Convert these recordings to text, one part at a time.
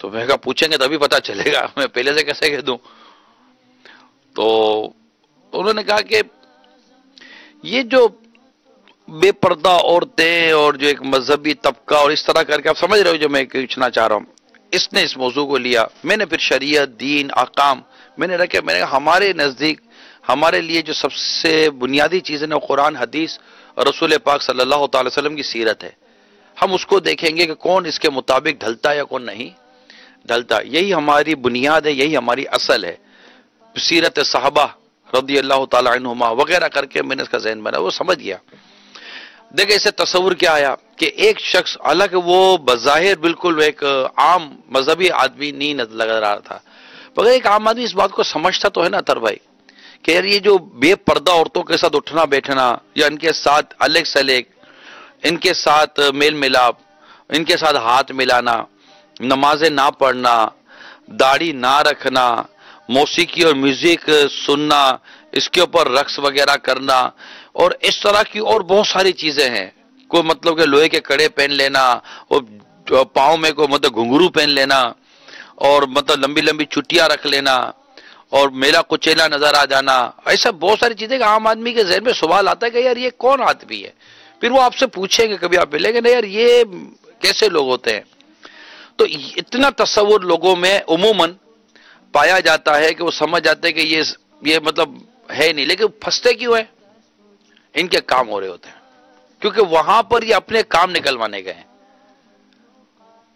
تو میں کہا پوچھیں گے تبھی پتا چلے گا، میں پہلے سے کیسے کہہ دوں؟ تو انہوں نے کہا کہ یہ جو بے پردہ عورتیں اور جو ایک مذہبی طبقہ اور اس طرح کر کے، آپ سمجھ رہے ہو جو میں پوچھنا چاہ رہا ہوں، اس نے اس موضوع کو لیا. میں نے پھر شریعت، دین، احکام میں نے رکھے. میں نے کہا ہمارے نزدیک ہمارے لیے جو سب سے بنیادی چیز ہے نا، قرآن، حدیث اور رسول پاک صلی اللہ تعالی وسلم کی سیرت ہے. ہم اس کو دیکھیں گے کہ کون اس کے مطابق ڈھلتا ہے یا کون نہیں ڈھلتا. یہی ہماری بنیاد ہے، یہی ہماری اصل ہے. سیرت صحابہ رضی اللہ تعالی عنہما وغیرہ کر کے میں نے اس کا ذہن بنا، وہ سمجھ گیا. دیکھیں اسے تصور کیا آیا کہ ایک شخص، حالانکہ وہ بظاہر بالکل ایک عام مذہبی آدمی نہیں لگ رہا تھا، مگر ایک عام آدمی اس بات کو سمجھتا تو ہے نا اطہر بھائی کہ یار یہ جو بے پردہ عورتوں کے ساتھ اٹھنا بیٹھنا، یا ان کے ساتھ الگ سلیگ، ان کے ساتھ میل ملاپ، ان کے ساتھ ہاتھ ملانا، نمازیں نہ پڑھنا، داڑھی نہ رکھنا، موسیقی اور میوزک سننا، اس کے اوپر رقص وغیرہ کرنا، اور اس طرح کی اور بہت ساری چیزیں ہیں. کوئی مطلب کہ لوہے کے کڑے پہن لینا، اور پاؤں میں کوئی مطلب گھنگرو پہن لینا، اور مطلب لمبی لمبی چٹیاں رکھ لینا، اور میلا کچیلا نظر آ جانا. ایسا بہت ساری چیزیں کہ عام آدمی کے ذہن میں سوال آتا ہے کہ یار یہ کون آدمی ہے. پھر وہ آپ سے پوچھیں گے، کبھی آپ ملیں گے نا، یار یہ کیسے لوگ ہوتے ہیں. تو اتنا تصور لوگوں میں عموماً پایا جاتا ہے کہ وہ سمجھ جاتے ہیں کہ یہ مطلب ہے نہیں. لیکن پھنستے کیوں ہیں؟ ان کے کام ہو رہے ہوتے ہیں، کیونکہ وہاں پر یہ اپنے کام نکلوانے گئے ہیں.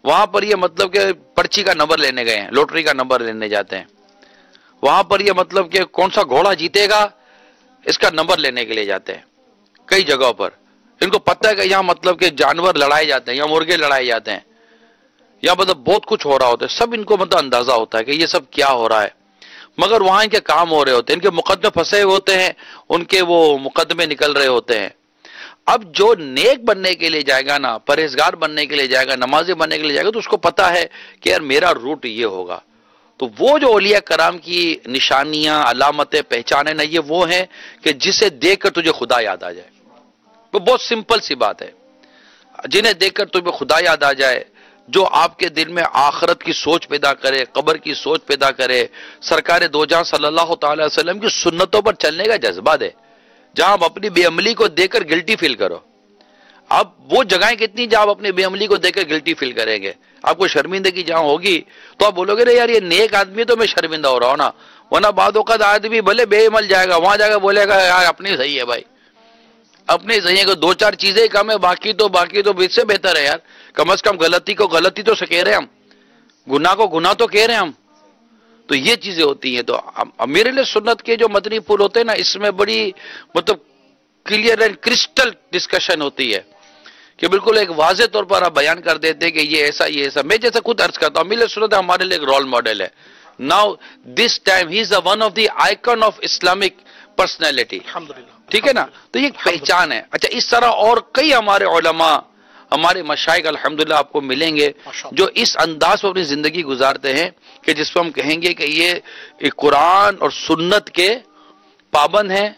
وہاں پر یہ مطلب کہ پرچی کا نمبر لینے گئے ہیں، لوٹری کا نمبر لینے جاتے ہیں. وہاں پر یہ مطلب کہ کون سا گھوڑا جیتے گا اس کا نمبر لینے کے لیے جاتے ہیں. کئی جگہوں پر ان کو پتہ ہے کہ یہاں مطلب کہ جانور لڑائے جاتے ہیں، یا مرغے لڑائے جاتے ہیں، یا مطلب بہت کچھ ہو رہا ہوتا ہے. سب ان کو مطلب اندازہ ہوتا ہے کہ یہ سب کیا ہو رہا ہے، مگر وہاں ان کے کام ہو رہے ہوتے ہیں، ان کے مقدمے پھنسے ہوتے ہیں، ان کے وہ مقدمے نکل رہے ہوتے ہیں. اب جو نیک بننے کے لیے جائے گا نا، پرہیزگار بننے کے لیے جائے گا، نمازی بننے کے لیے جائے گا، تو اس کو پتا ہے کہ یار میرا روٹ یہ ہوگا. تو وہ جو اولیاء کرام کی نشانیاں، علامتیں، پہچانیں نا، یہ وہ ہیں کہ جسے دیکھ کر تجھے خدا یاد آ جائے. وہ بہت سمپل سی بات ہے. جنہیں دیکھ کر تمہیں خدا یاد آ جائے، جو آپ کے دل میں آخرت کی سوچ پیدا کرے، قبر کی سوچ پیدا کرے، سرکار دو جہاں صلی اللہ تعالی وسلم کی سنتوں پر چلنے کا جذبہ دے، جہاں آپ اپنی بے عملی کو دیکھ کر گلٹی فیل کرو. اب وہ جگہیں کتنی جہاں آپ اپنی بے عملی کو دیکھ کر گلٹی فیل کریں گے، آپ کو شرمندگی جہاں ہوگی تو آپ بولو گے رے یار یہ نیک آدمی ہے تو میں شرمندہ ہو رہا ہوں نا. ورنہ بعد اوقات آدمی بھلے بے عمل جائے گا، وہاں جا کے بولے گا یار اپنی صحیح ہے بھائی، اپنی صحیح ہے کہ دو چار چیزیں کم ہے، باقی تو اس سے بہتر ہے یار. کم از کم غلطی کو غلطی تو سے کہہ رہے ہیں ہم، گناہ کو گناہ تو کہہ رہے ہیں ہم. تو یہ چیزیں ہوتی ہیں. تو میرے لیے سنت کے جو مدنی پھول ہوتے ہیں نا، اس میں بڑی مطلب کلیئر اینڈ کرسٹل ڈسکشن ہوتی ہے کہ بالکل ایک واضح طور پر آپ بیان کر دیتے کہ یہ ایسا یہ ایسا. میں جیسے خود عرض کرتا ہوں، میرے سنت ہمارے لیے ایک رول ماڈل ہے. Now this time he is one of the icon of Islamic personality. ٹھیک ہے نا، تو یہ پہچان ہے. اچھا، اس طرح اور کئی ہمارے علماء، ہمارے مشائخ الحمدللہ آپ کو ملیں گے جو اس انداز میں اپنی زندگی گزارتے ہیں کہ جس پہ ہم کہیں گے کہ یہ قرآن اور سنت کے پابند ہیں،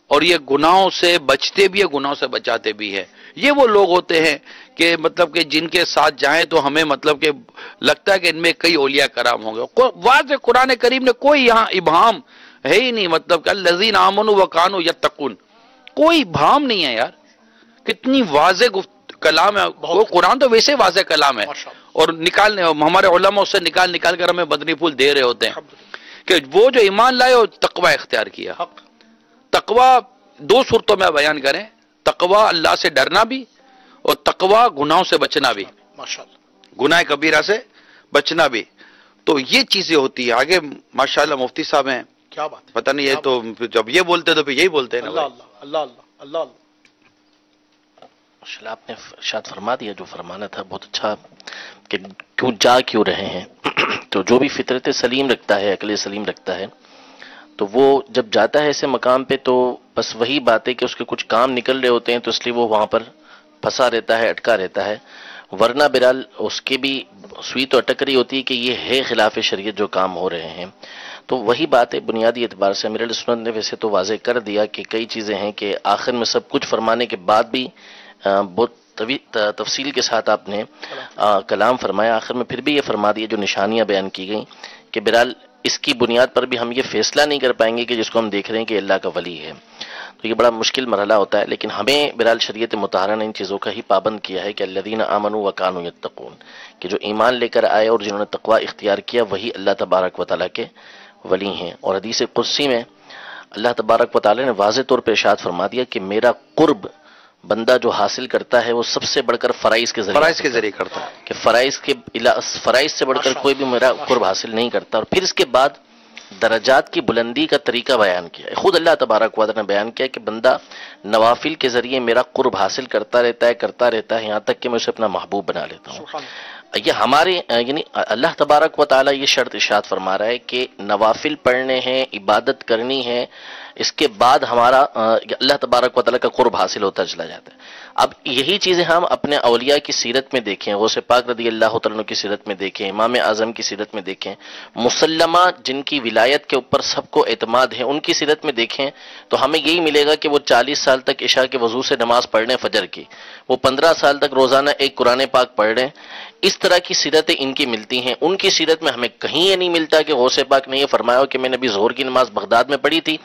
اور یہ گناہوں سے بچتے بھی ہے، گناہوں سے بچاتے بھی ہے. یہ وہ لوگ ہوتے ہیں کہ مطلب کہ جن کے ساتھ جائیں تو ہمیں مطلب کہ لگتا ہے کہ ان میں کئی اولیاء کرام ہوں گے. واضح قرآن کریم نے کوئی یہاں ابہام ہے ہی نہیں، مطلب کہ الذین آمنوا وکانوا یتقون، کوئی ابہام نہیں ہے یار. کتنی واضح کلام ہے. وہ قرآن تو ویسے واضح کلام ہے، اور نکالنے ہمارے علماء اس سے نکال کر ہمیں مدنی پھول دے رہے ہوتے ہیں کہ وہ جو ایمان لائے اور تقوی اختیار کیا. تقوی دو صورتوں میں بیان کریں، تقوی اللہ سے ڈرنا بھی، اور تقوی گناہوں سے بچنا بھی، گناہ کبیرہ سے بچنا بھی. تو یہ چیزیں ہوتی ہیں. آگے ماشاءاللہ مفتی صاحب ہیں، کیا بات، پتہ نہیں، یہ تو جب یہ بولتے تو پھر یہی بولتے ہیں نا. اللہ اللہ اللہ اللہ. ماشاءاللہ آپ نے ارشاد فرما دیا جو فرمانا تھا. بہت اچھا کہ کیوں رہے ہیں. تو جو بھی فطرت سلیم رکھتا ہے، عقل سلیم رکھتا ہے، تو وہ جب جاتا ہے ایسے مقام پہ تو بس وہی بات ہے کہ اس کے کچھ کام نکل رہے ہوتے ہیں، تو اس لیے وہ وہاں پر پھنسا رہتا ہے، اٹکا رہتا ہے. ورنہ برال اس کے بھی سوئی تو اٹک رہی ہوتی ہے کہ یہ ہے خلاف شریعت جو کام ہو رہے ہیں. تو وہی بات ہے بنیادی اعتبار سے امیر علیہ سنت نے ویسے تو واضح کر دیا کہ کئی چیزیں ہیں کہ آخر میں سب کچھ فرمانے کے بعد بھی بہت تفصیل کے ساتھ آپ نے کلام فرمایا، آخر میں پھر بھی یہ فرما دیا جو نشانیاں بیان کی گئیں کہ بہرحال اس کی بنیاد پر بھی ہم یہ فیصلہ نہیں کر پائیں گے کہ جس کو ہم دیکھ رہے ہیں کہ اللہ کا ولی ہے، تو یہ بڑا مشکل مرحلہ ہوتا ہے، لیکن ہمیں بہرحال شریعت مطہرہ نے ان چیزوں کا ہی پابند کیا ہے کہ الذین آمنوا وکانوا یتقون، کہ جو ایمان لے کر آئے اور جنہوں نے تقوی اختیار کیا وہی اللہ تبارک و تعالیٰ کے ولی ہیں۔ اور حدیث قدسی میں اللہ تبارک و تعالیٰ نے واضح طور پہ ارشاد فرما دیا کہ میرا قرب بندہ جو حاصل کرتا ہے وہ سب سے بڑھ کر فرائض کے ذریعے کرتا ہے، کہ فرائض سے بڑھ کر کوئی بھی میرا قرب حاصل نہیں کرتا۔ اور پھر اس کے بعد درجات کی بلندی کا طریقہ بیان کیا ہے، خود اللہ تبارک و تعالیٰ نے بیان کیا کہ بندہ نوافل کے ذریعے میرا قرب حاصل کرتا رہتا ہے یہاں تک کہ میں اسے اپنا محبوب بنا لیتا ہوں۔ یہ ہمارے یعنی اللہ تبارک و تعالیٰ یہ شرط ارشاد فرما رہا ہے کہ نوافل پڑھنے ہیں، عبادت کرنی ہے، اس کے بعد ہمارا اللہ تبارک و تعالیٰ کا قرب حاصل ہوتا چلا جاتا ہے۔ اب یہی چیزیں ہم اپنے اولیاء کی سیرت میں دیکھیں، غوث پاک رضی اللہ تعالیٰ عنہ کی سیرت میں دیکھیں، امام اعظم کی سیرت میں دیکھیں، مسلمہ جن کی ولایت کے اوپر سب کو اعتماد ہے ان کی سیرت میں دیکھیں، تو ہمیں یہی ملے گا کہ وہ 40 سال تک عشاء کے وضو سے نماز پڑھ رہے ہیں فجر کی، وہ 15 سال تک روزانہ ایک قرآن پاک پڑھ رہے ہیں۔ اس طرح کی سیرتیں ان کی ملتی ہیں، ان کی سیرت میں ہمیں کہیں یہ نہیں ملتا کہ غوث پاک نے یہ فرمایا ہو کہ میں نے ابھی ظہر کی نماز بغداد میں پڑھی تھی،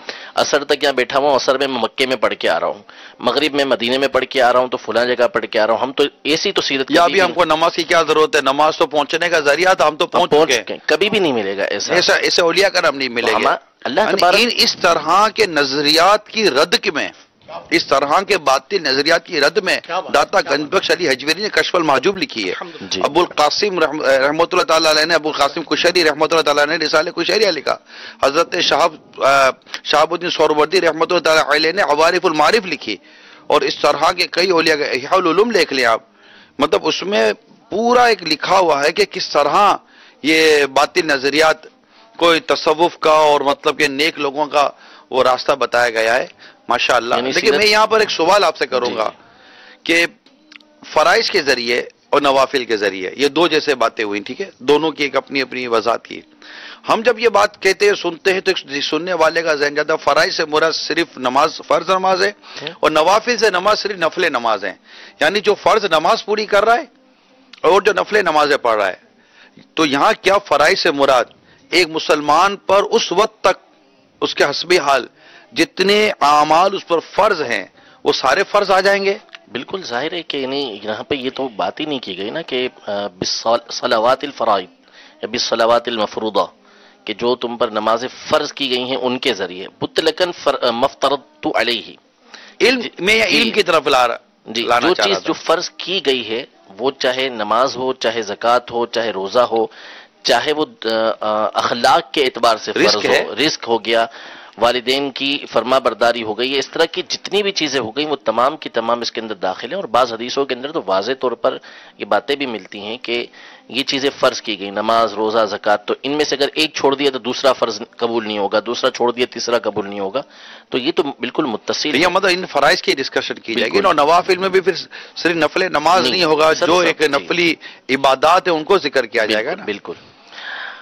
عصر تک یہاں بیٹھا ہوں، عصر میں مکے میں پڑھ کے آ رہا ہوں، مغرب میں مدینے میں پڑھ کے آ رہا ہوں، تو فلاں جگہ پڑھ کے آ رہا ہوں۔ ہم تو ایسی تو سیرت یا ابھی ہم کو نماز کی کیا ضرورت ہے، نماز تو پہنچنے کا ذریعہ تھا، ہم تو پہنچ چکے ہیں، کبھی بھی نہیں ملے گا ایسے اولیاء کرام نہیں ملے گا۔ اللہ اس طرح کے نظریات کی رد میں، اس طرح کے باطل نظریات کی رد میں داتا گنج بخش علی حجویری نے کشف المحجوب لکھی ہے۔ ابو القاسم رحمۃ اللہ تعالیٰ علیہ نے، ابو القاسم کشیری رحمۃ اللہ تعالیٰ نے رسالہ کشیریہ لکھا۔ حضرت شہاب الدین سہروردی رحمۃ اللہ تعالیٰ علیہ نے عوارف المعارف لکھی، اور اس طرح کے کئی اولیاء، احیاء العلوم دیکھ لیں آپ، مطلب اس میں پورا ایک لکھا ہوا ہے کہ کس طرح یہ باطل نظریات کوئی تصوف کا اور مطلب کہ نیک لوگوں کا وہ راستہ بتایا گیا ہے، ماشاءاللہ۔ لیکن میں یہاں پر ایک سوال آپ سے کروں گا کہ فرائض کے ذریعے اور نوافل کے ذریعے یہ دو جیسے باتیں ہوئی، ٹھیک ہے، دونوں کی ایک اپنی اپنی وضاحت کی۔ ہم جب یہ بات کہتے ہیں، سنتے ہیں، تو سننے والے کا ذہن جاتا ہے فرائض سے مراد صرف نماز، فرض نماز ہے، اور نوافل سے نماز صرف نفل نماز ہے، یعنی جو فرض نماز پوری کر رہا ہے اور جو نفل نمازیں پڑھ رہا ہے۔ تو یہاں کیا فرائض سے مراد ایک مسلمان پر اس وقت تک اس کے حسب حال جتنے اعمال اس پر فرض ہیں وہ سارے فرض آ جائیں گے؟ بالکل ظاہر ہے کہ یہاں پہ یہ تو بات ہی نہیں کی گئی نا کہ بالصلوات الفرائض یا بالصلوات المفروضہ، کہ جو تم پر نمازیں فرض کی گئی ہیں ان کے ذریعے، مطلقاً مفترضت علیہ، علم میں علم کی طرف جو چیز جو فرض کی گئی ہے، وہ چاہے نماز ہو، چاہے زکوٰۃ ہو، چاہے روزہ ہو، چاہے وہ اخلاق کے اعتبار سے فرض ہو، رزق ہو گیا، والدین کی فرما برداری ہو گئی، اس طرح کی جتنی بھی چیزیں ہو گئی وہ تمام کی تمام اس کے اندر داخل ہیں۔ اور بعض حدیثوں کے اندر تو واضح طور پر یہ باتیں بھی ملتی ہیں کہ یہ چیزیں فرض کی گئی، نماز، روزہ، زکوٰۃ، تو ان میں سے اگر ایک چھوڑ دیا تو دوسرا فرض قبول نہیں ہوگا، دوسرا چھوڑ دیا تیسرا قبول نہیں ہوگا، تو یہ تو بالکل متصل ہے۔ مطلب ان فرائض کی ڈسکشن کی جائے گی، اور نوافل میں بھی پھر صرف نفل نماز نہیں ہوگا، جو ایک نفلی عبادات ہے ان کو ذکر کیا جائے گا نا۔ بالکل۔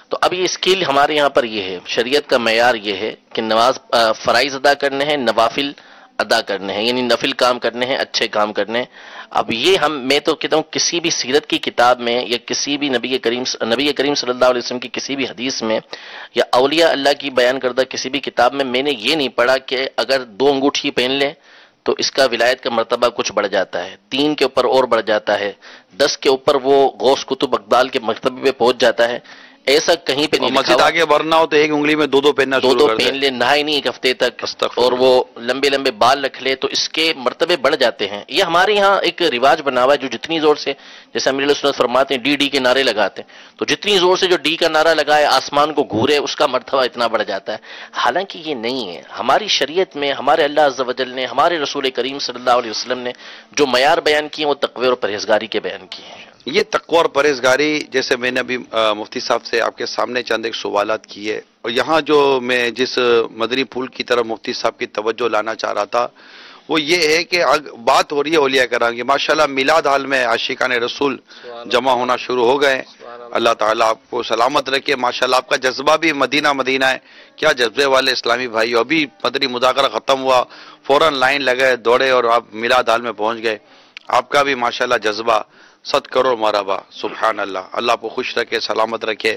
تو اب یہ اسکیل ہمارے یہاں پر یہ ہے، شریعت کا معیار یہ ہے کہ نماز فرائض ادا کرنے ہیں، نوافل ادا کرنے ہیں، یعنی نفل کام کرنے ہیں، اچھے کام کرنے ہیں۔ اب یہ میں تو کہتا ہوں کسی بھی سیرت کی کتاب میں یا کسی بھی نبی کریم صلی اللہ علیہ وسلم کی کسی بھی حدیث میں یا اولیاء اللہ کی بیان کردہ کسی بھی کتاب میں نے یہ نہیں پڑھا کہ اگر 2 انگوٹھی پہن لیں تو اس کا ولایت کا مرتبہ کچھ بڑھ جاتا ہے، 3 کے اوپر اور بڑھ جاتا ہے، 10 کے اوپر وہ غوث قطب اقدال کے مرتبے پہ پہنچ جاتا ہے۔ ایسا کہیں پہ نہیں لکھا۔ مسجد آگے بڑھنا ہو تو ایک انگلی میں 2 پہننا شروع کر دے، 2 پہن لے، نہائے نہیں ایک ہفتے تک، اور وہ لمبے لمبے بال رکھ لے تو اس کے مرتبے بڑھ جاتے ہیں۔ یہ ہمارے یہاں ایک رواج بنا ہوا ہے جو جتنی زور سے، جیسے امیر علیہ سنت فرماتے ہیں ڈی کے نعرے لگاتے ہیں، تو جتنی زور سے جو ڈی کا نعرہ لگائے آسمان کو گھورے اس کا مرتبہ اتنا بڑھ جاتا ہے۔ حالانکہ یہ نہیں ہے، ہماری شریعت میں ہمارے اللہ عز و جل نے، ہمارے رسول کریم صلی اللہ علیہ وسلم نے جو معیار بیان کیے وہ تقوی اور پرہیزگاری کے بیان کیے ہیں۔ یہ تقوی اور پرہیزگاری، جیسے میں نے ابھی مفتی صاحب سے آپ کے سامنے چند ایک سوالات کیے، اور یہاں جو میں جس مدنی پھول کی طرف مفتی صاحب کی توجہ لانا چاہ رہا تھا وہ یہ ہے کہ بات ہو رہی ہے اولیاء کرام کی، ماشاءاللہ میلاد حال میں عاشقان رسول جمع ہونا شروع ہو گئے۔ اللہ تعالیٰ آپ کو سلامت رکھے، ماشاءاللہ آپ کا جذبہ بھی مدینہ مدینہ ہے، کیا جذبے والے اسلامی بھائی، ابھی مدنی مذاکرہ ختم ہوا فوراً لائن لگے، دوڑے اور آپ میلاد حال میں پہنچ گئے۔ آپ کا بھی ماشاءاللہ جذبہ 100 کروڑ مرحبا، سبحان اللہ، اللہ آپ کو خوش رکھے، سلامت رکھے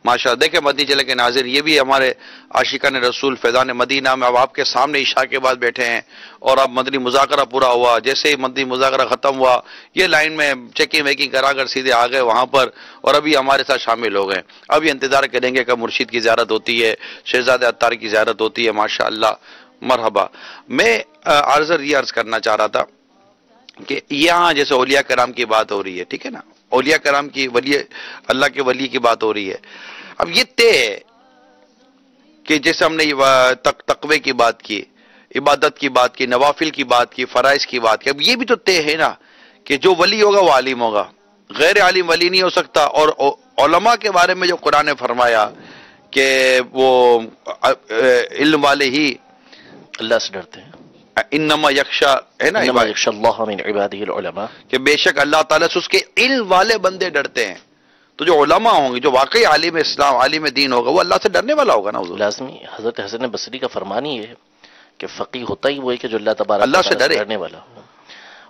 ماشاءاللہ۔ دیکھیں مدنی چلے کے ناظر، یہ بھی ہمارے عاشقان رسول فیضان مدینہ میں اب آپ کے سامنے عشاء کے بعد بیٹھے ہیں اور اب مدنی مذاکرہ پورا ہوا، جیسے ہی مدنی مذاکرہ ختم ہوا یہ لائن میں چیکنگ ویکنگ کرا کر سیدھے آ گئے وہاں پر، اور ابھی ہمارے ساتھ شامل ہو گئے۔ اب یہ انتظار کریں گے کہ مرشید کی زیارت ہوتی ہے، شہزادہ عطار کی زیارت ہوتی ہے ماشاءاللہ، مرحبا۔ میں یہ عرض کرنا چاہ رہا تھا کہ یہاں جیسے اولیاء کرام کی بات ہو رہی ہے، ٹھیک ہے نا، اولیاء کرام کی ولی، اللہ کے ولی کی بات ہو رہی ہے۔ اب یہ طے ہے کہ جیسے ہم نے تقوی کی بات کی، عبادت کی بات کی، نوافل کی بات کی، فرائض کی بات کی، اب یہ بھی تو طے ہے نا کہ جو ولی ہوگا وہ عالم ہوگا، غیر عالم ولی نہیں ہو سکتا۔ اور علماء کے بارے میں جو قرآن نے فرمایا کہ وہ علم والے ہی اللہ سے ڈرتے ہیں، انما یخشا ہے نا، انما یخشى اللہ من عباده العلماء، کہ بے شک اللہ تعالیٰ سے اس کے علم والے بندے ڈرتے ہیں۔ تو جو علماء ہوں گے، جو واقعی عالم اسلام عالم دین ہوگا، وہ اللہ سے ڈرنے والا ہوگا نا حضور۔ لازمی حضرت حسن بصری کا فرمان ہی ہے کہ فقیہ ہوتا ہی وہ ہے کہ جو اللہ تبارک اللہ سے ڈرے، ڈرنے والا ہو۔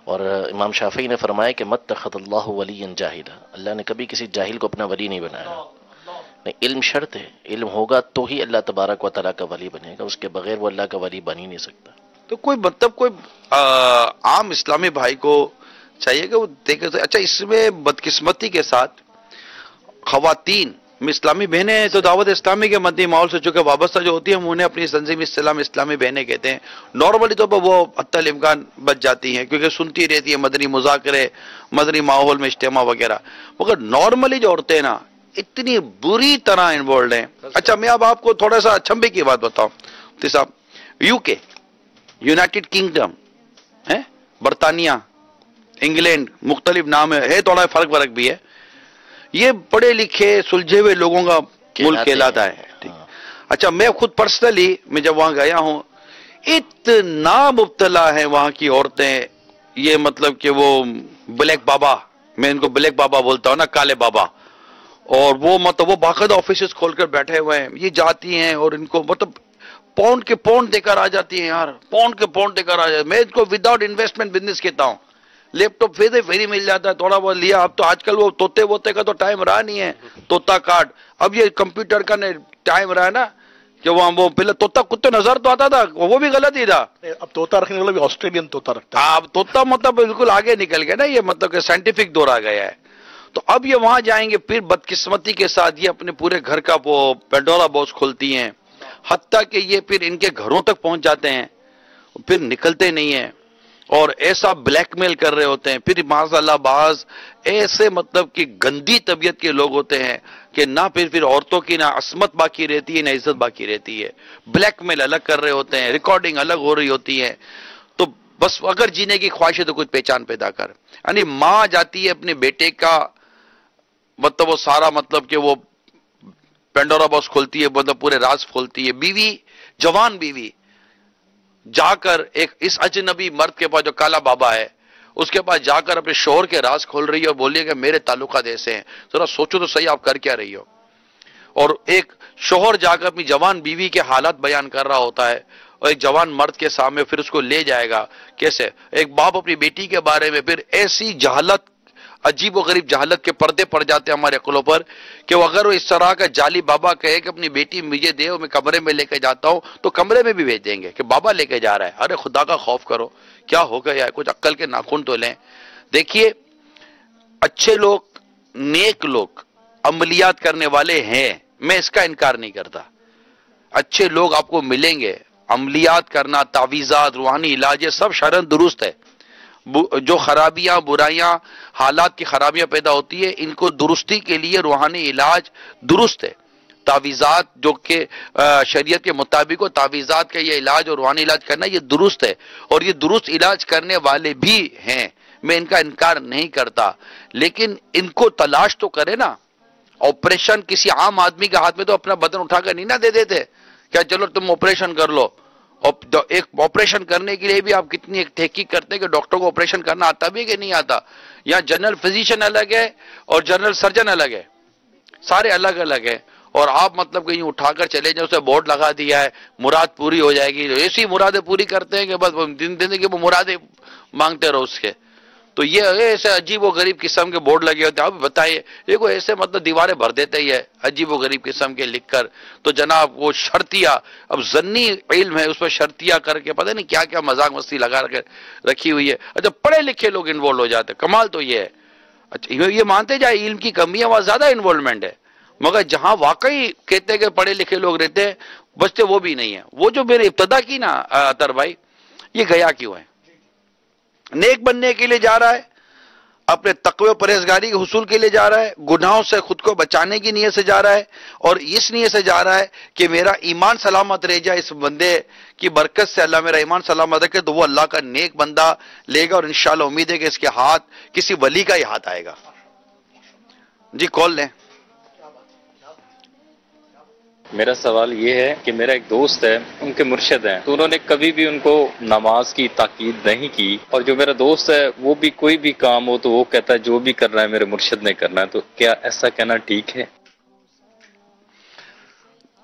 اور امام شافعی نے فرمایا کہ مت اتخذ اللہ ولیا جاہلا، اللہ نے کبھی کسی جاہل کو اپنا ولی نہیں بنایا۔ نہیں، علم شرط ہے، علم ہوگا تو ہی اللہ تبارک و تعالیٰ کا ولی بنے گا، اس کے بغیر وہ اللہ کا ولی بن ہی نہیں سکتا۔ تو کوئی مطلب کوئی عام اسلامی بھائی کو چاہیے کہ وہ دیکھے۔ اچھا، اس میں بدقسمتی کے ساتھ خواتین میں اسلامی بہنیں تو دعوت اسلامی کے مدنی ماحول سے چونکہ وابستہ جو ہوتی ہیں، ہم انہیں اپنی تنظیم اسلام اسلامی بہنیں کہتے ہیں، نارملی طور پر وہ حتی الامکان بچ جاتی ہیں کیونکہ سنتی رہتی ہیں مدنی مذاکرے، مدنی ماحول میں اجتماع وغیرہ، مگر نارملی جو عورتیں نا اتنی بری طرح انوالوڈ ہیں۔ اچھا، میں اب آپ کو تھوڑا سا اچھمبے کی بات بتاؤں مفتی صاحب، UK، یونائٹڈ کنگڈم ہے، برطانیہ، انگلینڈ، مختلف نام ہے، تھوڑا فرق بھی ہے، یہ پڑھے لکھے سلجھے ہوئے لوگوں کا ملک کہلاتا ہے۔ اچھا، میں خود پرسنلی میں جب وہاں گیا ہوں، اتنا مبتلا ہے وہاں کی عورتیں، یہ مطلب کہ وہ بلیک بابا، میں ان کو بلیک بابا بولتا ہوں نا، کالے بابا، اور وہ مطلب وہ باقاعدہ آفیسز کھول کر بیٹھے ہوئے ہیں، یہ جاتی ہیں اور ان کو مطلب پاؤنڈ کے پاؤنڈ دے کر آ جاتی ہیں یار، پاؤنڈ کے پاؤنڈ دے کر آ جاتی ہیں۔ میں اس کو وداؤٹ انویسٹمنٹ بزنس کہتا ہوں، لیپ ٹاپ فری مل جاتا ہے، تھوڑا بہت لیا۔ اب تو آج کل وہ توتے ووتے کا تو ٹائم رہا نہیں ہے، توتا کارڈ، اب یہ کمپیوٹر کا ٹائم رہا ہے نا، کہ وہ پہلے توتا کتے نظر تو آتا تھا، وہ بھی غلط ہی تھا، اب طوطا رکھنے والا بھی آسٹریلین طوطا رکھتا ہے۔ اب توتا مطلب بالکل آگے نکل گیا نا، یہ مطلب کہ سائنٹیفک دور آ گیا ہے۔ تو اب یہ وہاں جائیں گے، پھر بدقسمتی کے ساتھ یہ اپنے پورے گھر کا وہ پینڈورا باکس کھولتی ہیں، حتیٰ کہ یہ پھر ان کے گھروں تک پہنچ جاتے ہیں، پھر نکلتے نہیں ہیں، اور ایسا بلیک میل کر رہے ہوتے ہیں۔ پھر معاذ اللہ بعض ایسے مطلب کہ گندی طبیعت کے لوگ ہوتے ہیں کہ نہ پھر عورتوں کی نہ عصمت باقی رہتی ہے، نہ عزت باقی رہتی ہے، بلیک میل الگ کر رہے ہوتے ہیں، ریکارڈنگ الگ ہو رہی ہوتی ہے۔ تو بس اگر جینے کی خواہش ہے تو کچھ پہچان پیدا کر، یعنی ماں جاتی ہے اپنے بیٹے کا مطلب وہ سارا مطلب کہ وہ پینڈورا باکس کھولتی ہے، مطلب پورے راز کھولتی ہے۔ بیوی، جوان بیوی جا کر ایک اس اجنبی مرد کے پاس جو کالا بابا ہے اس کے پاس جا کر اپنے شوہر کے راز کھول رہی ہے اور بولیے کہ میرے تعلقات ایسے ہیں، ذرا سوچو تو صحیح آپ کر کیا رہی ہو۔ اور ایک شوہر جا کر اپنی جوان بیوی کے حالات بیان کر رہا ہوتا ہے اور ایک جوان مرد کے سامنے پھر اس کو لے جائے گا کیسے، ایک باپ اپنی بیٹی کے بارے میں پھر ایسی جہالت، عجیب و غریب جہالت کے پردے پڑ جاتے ہیں ہمارے عقلوں پر کہ وہ اگر وہ اس طرح کا جعلی بابا کہے کہ اپنی بیٹی مجھے دے اور میں کمرے میں لے کے جاتا ہوں تو کمرے میں بھی بھیج دیں گے کہ بابا لے کے جا رہا ہے۔ ارے خدا کا خوف کرو، کیا ہو گیا ہے، کچھ عقل کے ناخن تو لیں۔ دیکھیے، اچھے لوگ، نیک لوگ، عملیات کرنے والے ہیں، میں اس کا انکار نہیں کرتا، اچھے لوگ آپ کو ملیں گے، عملیات کرنا، تعویذات، روحانی علاج، یہ سب شرعاً درست ہے۔ جو خرابیاں، برائیاں، حالات کی خرابیاں پیدا ہوتی ہے، ان کو درستی کے لیے روحانی علاج درست ہے۔ تعویذات جو کہ شریعت کے مطابق ہو، تعویذات کا یہ علاج اور روحانی علاج کرنا یہ درست ہے، اور یہ درست علاج کرنے والے بھی ہیں، میں ان کا انکار نہیں کرتا، لیکن ان کو تلاش تو کرے نا۔ آپریشن کسی عام آدمی کے ہاتھ میں تو اپنا بدن اٹھا کر نہیں نہ دے دیتے، کیا چلو تم آپریشن کر لو۔ ایک آپریشن کرنے کے لیے بھی آپ کتنی ایک تحقیق کرتے ہیں کہ ڈاکٹر کو آپریشن کرنا آتا بھی کہ نہیں آتا۔ یہاں جنرل فزیشین الگ ہے اور جنرل سرجن الگ ہے، سارے الگ الگ ہیں، اور آپ مطلب کہ یوں اٹھا کر چلے جائیں، اسے بورڈ لگا دیا ہے مراد پوری ہو جائے گی، ایسی مرادیں پوری کرتے ہیں کہ بس زندگی میں مرادیں مانگتے رہو اس کے۔ تو یہ ایسے عجیب و غریب قسم کے بورڈ لگے ہوتے ہیں. آپ بتائیے یہ کوئی ایسے مطلب دیواریں بھر دیتے ہی ہے عجیب و غریب قسم کے لکھ کر. تو جناب وہ شرطیہ، اب ضنی علم ہے اس پہ شرطیہ کر کے پتہ نہیں کیا کیا مذاق مستی لگا رکھی ہوئی ہے. اچھا پڑھے لکھے لوگ انوالو ہو جاتے ہیں. کمال تو یہ ہے. اچھا یہ مانتے جائے علم کی کمی ہے وہاں زیادہ انوالومنٹ ہے، مگر جہاں واقعی کہتے ہیں کہ پڑھے لکھے لوگ رہتے ہیں بچتے وہ بھی نہیں ہیں. وہ جو میرے ابتدا کی نا اطہر بھائی، یہ گیا کیوں ہے؟ نیک بننے کے لیے جا رہا ہے، اپنے تقوی و پرہیزگاری کے حصول کے لیے جا رہا ہے، گناہوں سے خود کو بچانے کی نیت سے جا رہا ہے، اور اس نیت سے جا رہا ہے کہ میرا ایمان سلامت رہ جائے، اس بندے کی برکت سے اللہ میرا ایمان سلامت رکھے، تو وہ اللہ کا نیک بندہ لے گا، اور انشاءاللہ امید ہے کہ اس کے ہاتھ کسی ولی کا ہی ہاتھ آئے گا. جی کال لیں. میرا سوال یہ ہے کہ میرا ایک دوست ہے، ان کے مرشد ہیں، تو انہوں نے کبھی بھی ان کو نماز کی تاکید نہیں کی، اور جو میرا دوست ہے وہ بھی کوئی بھی کام ہو تو وہ کہتا ہے جو بھی کرنا ہے میرے مرشد نے کرنا ہے. تو کیا ایسا کہنا ٹھیک ہے؟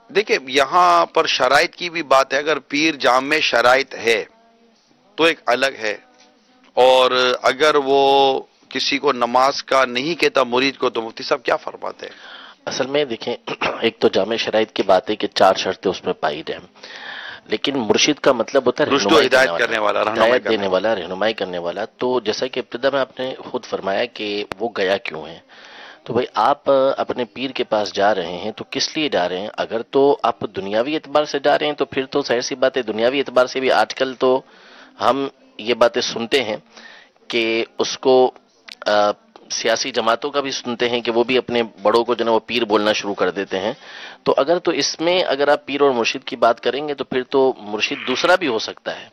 دیکھیں یہاں پر شرائط کی بھی بات ہے. اگر پیر جامع شرائط ہے تو ایک الگ ہے، اور اگر وہ کسی کو نماز کا نہیں کہتا مرید کو، تو مفتی صاحب کیا فرماتے ہیں؟ اصل میں دیکھیں ایک تو جامع شرائط کی بات ہے کہ 4 شرطیں اس میں پائی جائیں، لیکن مرشد کا مطلب ہوتا ہے رشد و ہدایت کرنے والا، ہدایت دینے والا، رہنمائی کرنے والا. تو جیسا کہ ابتدا میں آپ نے خود فرمایا کہ وہ گیا کیوں ہے، تو بھائی آپ اپنے پیر کے پاس جا رہے ہیں تو کس لیے جا رہے ہیں؟ اگر تو آپ دنیاوی اعتبار سے جا رہے ہیں تو پھر تو ظاہر سی بات ہے، دنیاوی اعتبار سے بھی آج کل تو ہم یہ باتیں سنتے ہیں کہ اس کو سیاسی جماعتوں کا بھی سنتے ہیں کہ وہ بھی اپنے بڑوں کو جو ہے وہ پیر بولنا شروع کر دیتے ہیں. تو اگر تو اس میں اگر آپ پیر اور مرشد کی بات کریں گے تو پھر تو مرشد دوسرا بھی ہو سکتا ہے،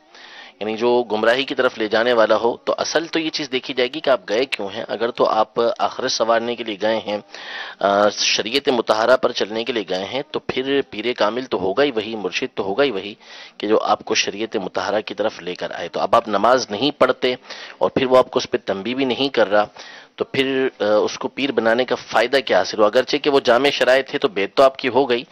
یعنی جو گمراہی کی طرف لے جانے والا ہو. تو اصل تو یہ چیز دیکھی جائے گی کہ آپ گئے کیوں ہیں. اگر تو آپ آخرت سنوارنے کے لیے گئے ہیں، شریعت مطہرہ پر چلنے کے لیے گئے ہیں، تو پھر پیر کامل تو ہوگا ہی وہی، مرشد تو ہوگا ہی وہی کہ جو آپ کو شریعت مطہرہ کی طرف لے کر آئے. تو اب آپ نماز نہیں پڑھتے اور پھر وہ آپ کو اس پہ تنبیہ بھی نہیں کر رہا، تو پھر اس کو پیر بنانے کا فائدہ کیا حاصل ہو؟ اگرچہ کہ وہ جامع شرائط ہے تو بیت تو آپ کی ہو گئی.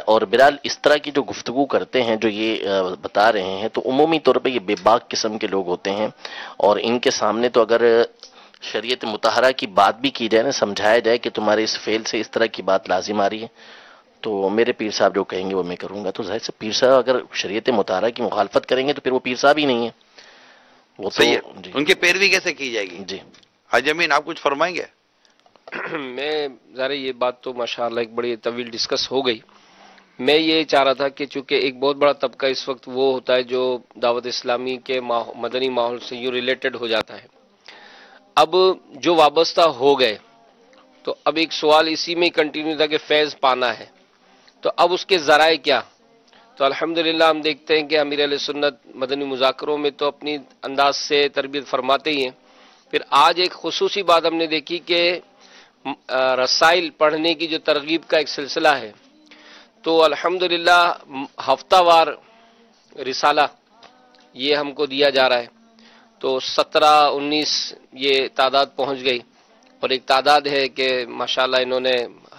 اور بہرحال اس طرح کی جو گفتگو کرتے ہیں، جو یہ بتا رہے ہیں، تو عمومی طور پہ یہ بے باک قسم کے لوگ ہوتے ہیں، اور ان کے سامنے تو اگر شریعت مطہرہ کی بات بھی کی جائے نا، سمجھایا جائے کہ تمہارے اس فعل سے اس طرح کی بات لازم آ رہی ہے، تو میرے پیر صاحب جو کہیں گے وہ میں کروں گا. تو ظاہر سے پیر صاحب اگر شریعت مطہرہ کی مخالفت کریں گے تو پھر وہ پیر صاحب ہی نہیں ہے. وہ صحیح ہے. جی ان کی پیروی کیسے کی جائے گی؟ جی حاج امین آپ کچھ فرمائیں گے؟ میں ظاہر یہ بات تو ماشاءاللہ ایک بڑی طویل ڈسکس ہو گئی. میں یہ چاہ رہا تھا کہ چونکہ ایک بہت بڑا طبقہ اس وقت وہ ہوتا ہے جو دعوت اسلامی کے مدنی ماحول سے یوں ریلیٹڈ ہو جاتا ہے، اب جو وابستہ ہو گئے تو اب ایک سوال اسی میں کنٹینیو تھا کہ فیض پانا ہے، تو اب اس کے ذرائع کیا؟ تو الحمدللہ ہم دیکھتے ہیں کہ امیر علیہ سنت مدنی مذاکروں میں تو اپنی انداز سے تربیت فرماتے ہی ہیں. پھر آج ایک خصوصی بات ہم نے دیکھی کہ رسائل پڑھنے کی جو ترغیب کا ایک سلسلہ ہے، تو الحمدللہ ہفتہ وار رسالہ یہ ہم کو دیا جا رہا ہے. تو 17-19 یہ تعداد پہنچ گئی، اور ایک تعداد ہے کہ ماشاءاللہ انہوں نے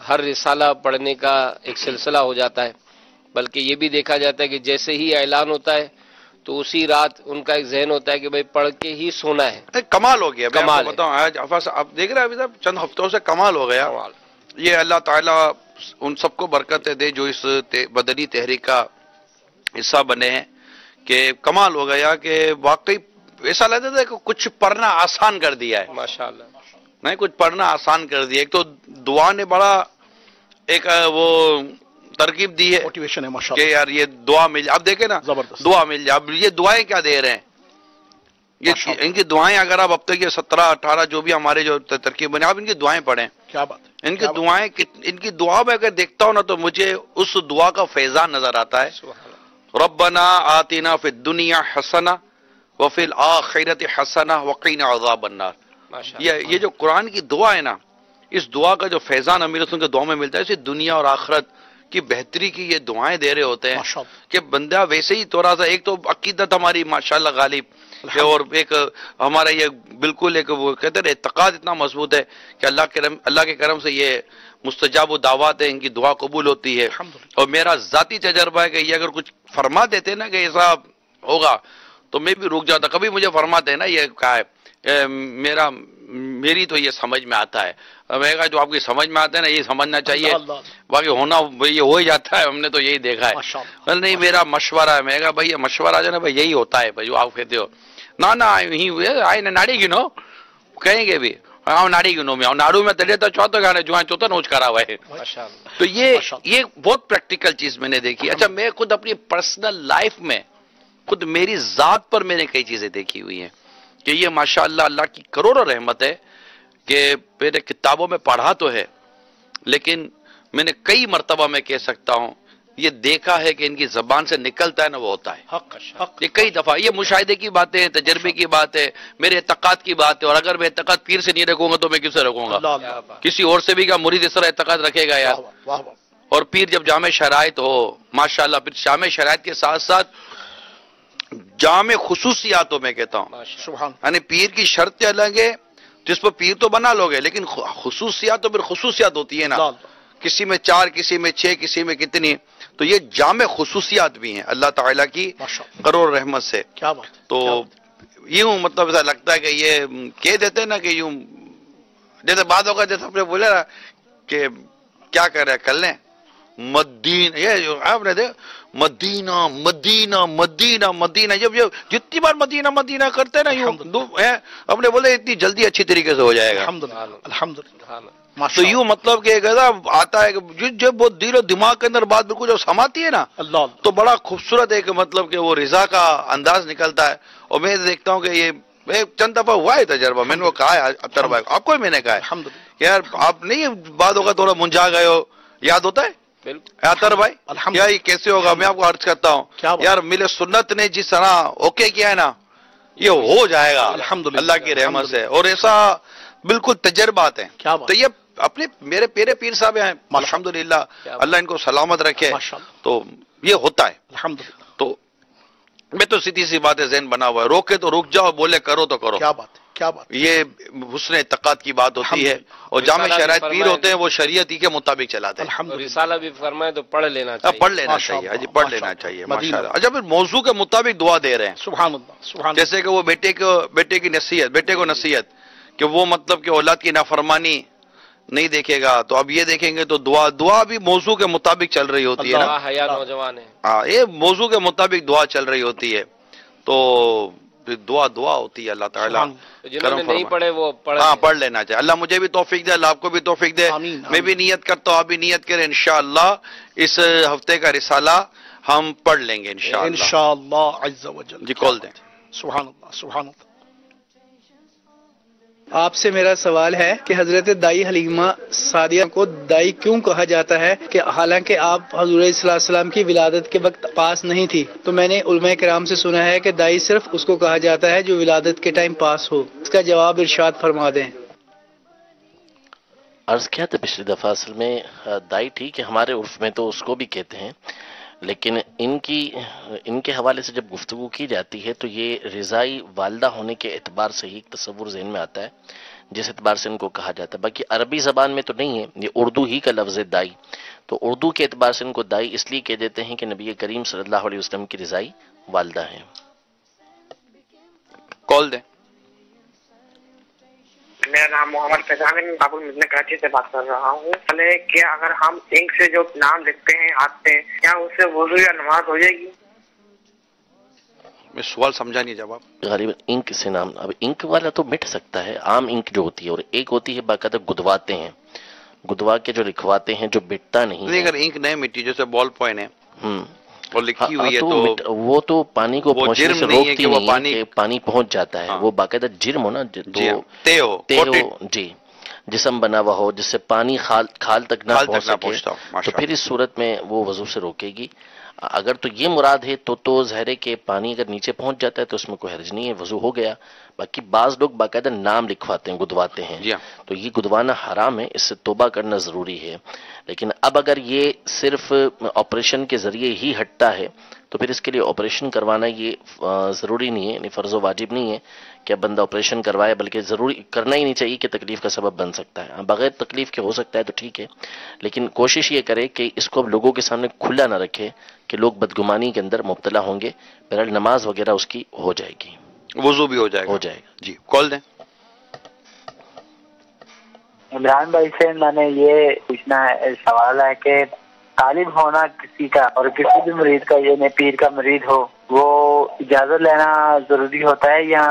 ہر رسالہ پڑھنے کا ایک سلسلہ ہو جاتا ہے. بلکہ یہ بھی دیکھا جاتا ہے کہ جیسے ہی اعلان ہوتا ہے تو اسی رات ان کا ایک ذہن ہوتا ہے کہ بھائی پڑھ کے ہی سونا ہے. کمال ہو گیا. کمال میں بتاؤں آج آپ دیکھ رہے ہیں ابھی صاحب چند ہفتوں سے کمال ہو گیا. یہ اللہ تعالیٰ ان سب کو برکتیں دے جو اس مدنی تحریک کا حصہ بنے ہیں، کہ کمال ہو گیا کہ واقعی ایسا لگتا تھا کہ کچھ پڑھنا آسان کر دیا ہے. ماشاءاللہ نہیں، کچھ پڑھنا آسان کر دیا. ایک تو دعا نے بڑا ایک وہ ترغیب دی ہے موٹیویشن ہے کہ ماشاءاللہ. یار یہ دعا مل جائے. اب دیکھیں نا زبردست. دعا مل جائے. اب یہ دعائیں کیا دے رہے ہیں، یہ ان کی دعائیں اگر آپ اب تک یہ 17-18 جو بھی ہمارے جو ترکیب بنے، آپ ان کی دعائیں پڑھیں. کیا بات ہے. ان کی دعائیں، ان کی دعا میں اگر دیکھتا ہوں نا تو مجھے اس دعا کا فیضان نظر آتا ہے. ربنا آتنا فی الدنیا حسنہ وفی الآخرۃ حسنہ وقنا عذاب النار. یہ جو قرآن کی دعا ہے نا، اس دعا کا جو فیضان امیر رسول کے دعا میں ملتا ہے، اسے دنیا اور آخرت کی بہتری کی یہ دعائیں دے رہے ہوتے ہیں کہ بندہ ویسے ہی تھوڑا سا، ایک تو عقیدت ہماری ماشاءاللہ غالب، اور ایک ہمارا یہ بالکل ایک وہ کہتے ہیں اعتقاد اتنا مضبوط ہے کہ اللہ کے کرم سے یہ مستجاب و دعوات ہے، ان کی دعا قبول ہوتی ہے. اور میرا ذاتی تجربہ ہے کہ یہ اگر کچھ فرما دیتے نا کہ ایسا ہوگا تو میں بھی رک جاتا. کبھی مجھے فرماتے ہیں نا یہ کہا ہے میری تو یہ سمجھ میں آتا ہے. میں کہا جو آپ کی سمجھ میں آتا ہے نا یہ سمجھنا چاہیے, باقی ہونا یہ ہو ہی جاتا ہے, ہم نے تو یہی دیکھا ہے. نہیں میرا مشورہ ہے. میں کہا بھائی یہ مشورہ جو نا بھائی یہی ہوتا ہے بھائی جو آپ کہتے ہو. نہ آئی ناڑی گنو کہیں گے بھی ناڑی گنو میں ناڑو میں تڑے تو چوتھا گانے جو چوتھا نوچ کرا ہوا ہے. تو یہ بہت پریکٹیکل چیز میں نے دیکھی. اچھا میں خود اپنی پرسنل لائف میں خود میری ذات پر میں نے کئی چیزیں دیکھی ہوئی ہیں کہ یہ ماشاءاللہ اللہ کی کروڑوں رحمت ہے کہ میں نے کتابوں میں پڑھا تو ہے لیکن میں نے کئی مرتبہ میں کہہ سکتا ہوں یہ دیکھا ہے کہ ان کی زبان سے نکلتا ہے نا وہ ہوتا ہے. یہ کئی دفعہ یہ مشاہدے کی باتیں ہیں, تجربے کی بات ہے, میرے اعتقاد کی بات ہے. اور اگر میں اعتقاد پیر سے نہیں رکھوں گا تو میں کس سے رکھوں گا؟ کسی اور سے بھی کا مرید اس طرح اعتقاد رکھے گا یار. اور پیر جب جامع شرائط ہو ماشاءاللہ, پھر جامع شرائط کے ساتھ ساتھ جامع خصوصیات ہو, میں کہتا ہوں یعنی پیر کی شرطیں الگ ہے, جس پر پیر تو بنا لوگے لیکن خصوصیات تو پھر خصوصیات ہوتی ہے نا, کسی میں 4 کسی میں 6 کسی میں کتنی. تو یہ جامع خصوصیات بھی ہیں اللہ تعالیٰ کی کروڑ رحمت سے. کیا بات. تو یوں مطلب ایسا لگتا ہے کہ یہ کہہ دیتے نا کہ یوں جیسے بات ہوگا جیسے آپ نے بولے نا کہ کیا کر رہے کر لیں مدینہ, یہ جو آپ نے دیکھ مدینہ مدینہ مدینہ مدینہ, جب جتنی بار مدینہ مدینہ کرتے نا یوں ہم نے بولے اتنی جلدی اچھی طریقے سے ہو جائے گا. الحمدللہ. تو یوں مطلب کہ آتا ہے کہ جب وہ دل و دماغ کے اندر بات بالکل جب سماتی ہے نا تو بڑا خوبصورت ہے کہ مطلب کہ وہ رضا کا انداز نکلتا ہے. اور میں دیکھتا ہوں کہ یہ چند دفعہ ہوا ہے تجربہ, میں نے وہ کہا ہے اطہر بھائی آپ کو, میں نے کہا ہے یار آپ نہیں بات ہوگا تھوڑا منجا گئے ہو, یاد ہوتا ہے اطہر بھائی کیا یہ کیسے ہوگا؟ میں آپ کو عرض کرتا ہوں یار مل سنت نے جس طرح اوکے کیا ہے نا یہ ہو جائے گا اللہ کی رحمت سے. اور ایسا بالکل تجربات ہیں. تو یہ اپنے میرے پیرے پیر صاحب ہیں الحمدللہ, اللہ ان کو سلامت رکھے. تو یہ ہوتا ہے الحمدللہ. تو میں تو سیدھی سی بات ہے ذہن بنا ہوا ہے, روکے تو رک جاؤ, بولے کرو تو کرو. کیا بات کیا بات. یہ حسن اعتقاد کی بات ہوتی ہے. اور جامع شرائط پیر ہوتے ہیں وہ شریعت ہی کے مطابق چلاتے ہیں. رسالہ بھی فرمائے تو پڑھ لینا چاہیے. پڑھ لینا چاہیے جی, پڑھ لینا چاہیے ماشاءاللہ. اچھا پھر موضوع کے مطابق دعا دے رہے ہیں. سبحان اللہ سبحان اللہ. جیسے کہ وہ بیٹے کی نصیحت, بیٹے کو نصیحت کہ وہ مطلب کہ اولاد کی نافرمانی نہیں دیکھے گا, تو اب یہ دیکھیں گے تو دعا بھی موضوع کے مطابق چل رہی ہوتی ہے نا. نوجوان ہے ہاں, یہ موضوع کے مطابق دعا چل رہی ہوتی ہے. تو دعا ہوتی ہے. اللہ تعالیٰ جنہوں نے نہیں پڑھے وہ پڑھ لینا چاہیے. اللہ مجھے بھی توفیق دے, اللہ آپ کو بھی توفیق دے. میں بھی نیت کرتا ہوں, آپ بھی نیت کریں, انشاءاللہ اس ہفتے کا رسالہ ہم پڑھ لیں گے انشاءاللہ عز و جل. جی کال دیں. سبحان اللہ سبحان اللہ. آپ سے میرا سوال ہے کہ حضرت دائی حلیمہ سعدیہ کو دائی کیوں کہا جاتا ہے کہ حالانکہ آپ حضور صلی اللہ علیہ وسلم کی ولادت کے وقت پاس نہیں تھی. تو میں نے علماء کرام سے سنا ہے کہ دائی صرف اس کو کہا جاتا ہے جو ولادت کے ٹائم پاس ہو. اس کا جواب ارشاد فرما دیں. عرض کیا تھا پچھلی دفعہ, اصل میں دائی ٹھیک ہے ہمارے عرف میں تو اس کو بھی کہتے ہیں, لیکن ان کے حوالے سے جب گفتگو کی جاتی ہے تو یہ رضائی والدہ ہونے کے اعتبار سے ہی ایک تصور ذہن میں آتا ہے جس اعتبار سے ان کو کہا جاتا ہے. باقی عربی زبان میں تو نہیں ہے, یہ اردو ہی کا لفظ ہے دائی. تو اردو کے اعتبار سے ان کو دائی اس لیے کہہ دیتے ہیں کہ نبی کریم صلی اللہ علیہ وسلم کی رضائی والدہ ہیں. کال دیں. میرا نام محمد فیضان ہے, میں باب المدینہ کراچی سے بات کر رہا ہوں. کیا اگر ہم انک سے جو نام لکھتے ہیں ہاتھ پہ, کیا اس سے وضو یا نماز ہو جائے گی؟ میں سوال سمجھا نہیں جواب. غالباً انک سے نام, اب انک والا تو مٹ سکتا ہے, عام انک جو ہوتی ہے, اور ایک ہوتی ہے باقاعدہ گدواتے ہیں, گدوا کے جو لکھواتے ہیں جو مٹتا نہیں. اگر انک نہیں مٹی جیسے بال پوائنٹ ہے اور لکھی ہوئی ہے تو وہ تو پانی کو پہنچنے سے روکتی نہیں کہ پانی پہنچ جاتا ہے. وہ باقاعدہ جرم ہو نا, جی جسم بنا ہوا ہو جس سے پانی کھال تک نہ پہنچ سکے, تو پھر اس صورت میں وہ وضو سے روکے گی. اگر تو یہ مراد ہے تو ظاہر ہے کہ پانی اگر نیچے پہنچ جاتا ہے تو اس میں کوئی حرج نہیں ہے, وضو ہو گیا. باقی بعض لوگ باقاعدہ نام لکھواتے ہیں, گدواتے ہیں, تو یہ گدوانا حرام ہے, اس سے توبہ کرنا ضروری ہے. لیکن اب اگر یہ صرف آپریشن کے ذریعے ہی ہٹتا ہے تو پھر اس کے لیے آپریشن کروانا یہ ضروری نہیں ہے, یعنی فرض و واجب نہیں ہے کہ بندہ آپریشن کروائے, بلکہ ضروری کرنا ہی نہیں چاہیے کہ تکلیف کا سبب بن سکتا ہے. بغیر تکلیف کے ہو سکتا ہے تو ٹھیک ہے, لیکن کوشش یہ کرے کہ اس کو اب لوگوں کے سامنے کھلا نہ رکھے کہ لوگ بدگمانی کے اندر مبتلا ہوں گے. بہرحال نماز وغیرہ اس کی ہو جائے گی, وضو بھی ہو جائے گا. ہو جائے گا. جی کال دیں. عمران بھائی سے میں نے یہ پوچھنا ہے، سوال ہے کہ طالب ہونا کسی کا اور کسی بھی مرید کا، یعنی پیر کا مرید ہو، وہ اجازت لینا ضروری ہوتا ہے یا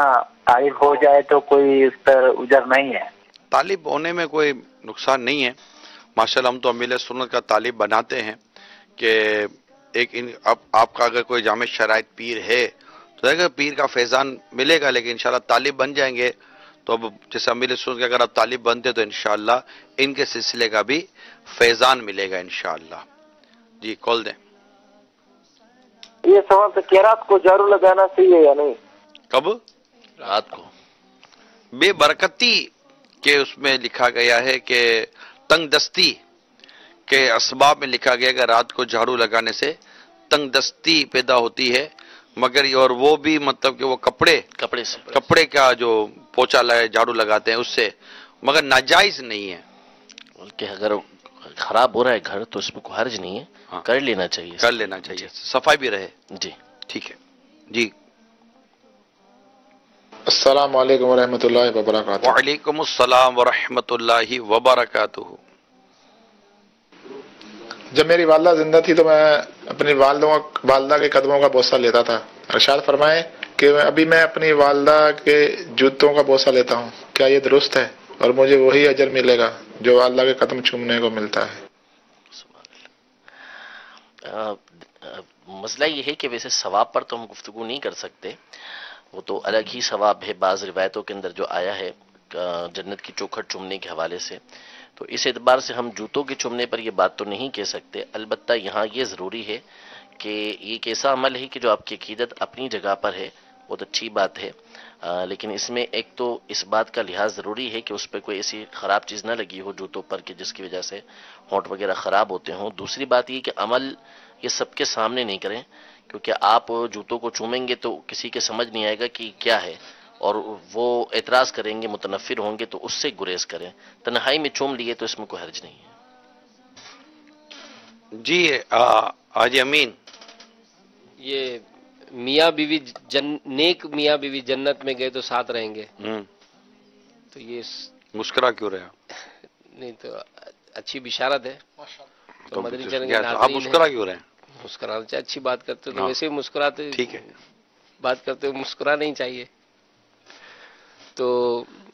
طالب ہو جائے تو کوئی اس پر اجر نہیں ہے؟ طالب ہونے میں کوئی نقصان نہیں ہے، ماشاءاللہ ہم تو امیل سنت کا طالب بناتے ہیں کہ اب آپ کا اگر کوئی جامع شرائط پیر ہے تو اگر پیر کا فیضان ملے گا، لیکن انشاءاللہ طالب بن جائیں گے تو اب جیسے امیل سنت کے اگر آپ طالب بنتے تو انشاءاللہ ان کے سلسلے کا بھی فیضان ملے گا انشاءاللہ۔ جی کال دیں۔ یہ سوال تو کہ رات کو جھاڑو لگانا چاہیے یا نہیں؟ کب؟ رات کو۔ بے برکتی کے اس میں لکھا گیا ہے کہ تنگ دستی کے اسباب میں لکھا گیا کہ رات کو جھاڑو لگانے سے تنگ دستی پیدا ہوتی ہے، مگر اور وہ بھی مطلب کہ وہ کپڑے کا جو پوچھا لائے جھاڑو لگاتے ہیں اس سے، مگر ناجائز نہیں ہے۔ بلکہ اگر خراب ہو رہا ہے گھر تو اس میں کوئی حرج نہیں ہے، کر لینا چاہیے، صفائی بھی رہے۔ جی ٹھیک ہے جی۔ السلام علیکم ورحمۃ اللہ وبرکاتہ۔ وعلیکم السلام ورحمۃ اللہ وبرکاتہ۔ جب میری والدہ زندہ تھی تو میں اپنی والدہ کے قدموں کا بوسہ لیتا تھا۔ ارشاد فرمائے کہ ابھی میں اپنی والدہ کے جوتوں کا بوسہ لیتا ہوں، کیا یہ درست ہے؟ اور مجھے وہی اجر ملے گا جو والدہ کے قدم چومنے کو ملتا ہے؟ مسئلہ یہ ہے کہ ویسے ثواب پر تو ہم گفتگو نہیں کر سکتے، وہ تو الگ ہی ثواب ہے۔ بعض روایتوں کے اندر جو آیا ہے جنت کی چوکھٹ چومنے کے حوالے سے، تو اس اعتبار سے ہم جوتوں کے چومنے پر یہ بات تو نہیں کہہ سکتے۔ البتہ یہاں یہ ضروری ہے کہ یہ ایک ایسا عمل ہے کہ جو آپ کی عقیدت اپنی جگہ پر ہے، بہت اچھی بات ہے، لیکن اس میں ایک تو اس بات کا لحاظ ضروری ہے کہ اس پہ کوئی ایسی خراب چیز نہ لگی ہو جوتوں پر کہ جس کی وجہ سے ہونٹ وغیرہ خراب ہوتے ہوں۔ دوسری بات یہ کہ عمل یہ سب کے سامنے نہیں کریں، کیونکہ آپ جوتوں کو چومیں گے تو کسی کے سمجھ نہیں آئے گا کہ کیا ہے، اور وہ اعتراض کریں گے، متنفر ہوں گے، تو اس سے گریز کریں۔ تنہائی میں چوم لیے تو اس میں کوئی حرج نہیں ہے۔ جی حاجی امین، یہ میاں بیوی نیک میاں بیوی جنت میں گئے تو ساتھ رہیں گے، تو یہ مسکرا کیوں رہے نہیں تو اچھی بشارت ہے۔ تو مدنی چینل کے آپ ناظرین مسکرا کیوں رہے ہیں؟ مسکرانا چاہیے، اچھی بات کرتے تو ویسے ہی مسکراتے، ٹھیک ہے، بات کرتے ہوئے مسکرانا نہیں چاہیے۔ تو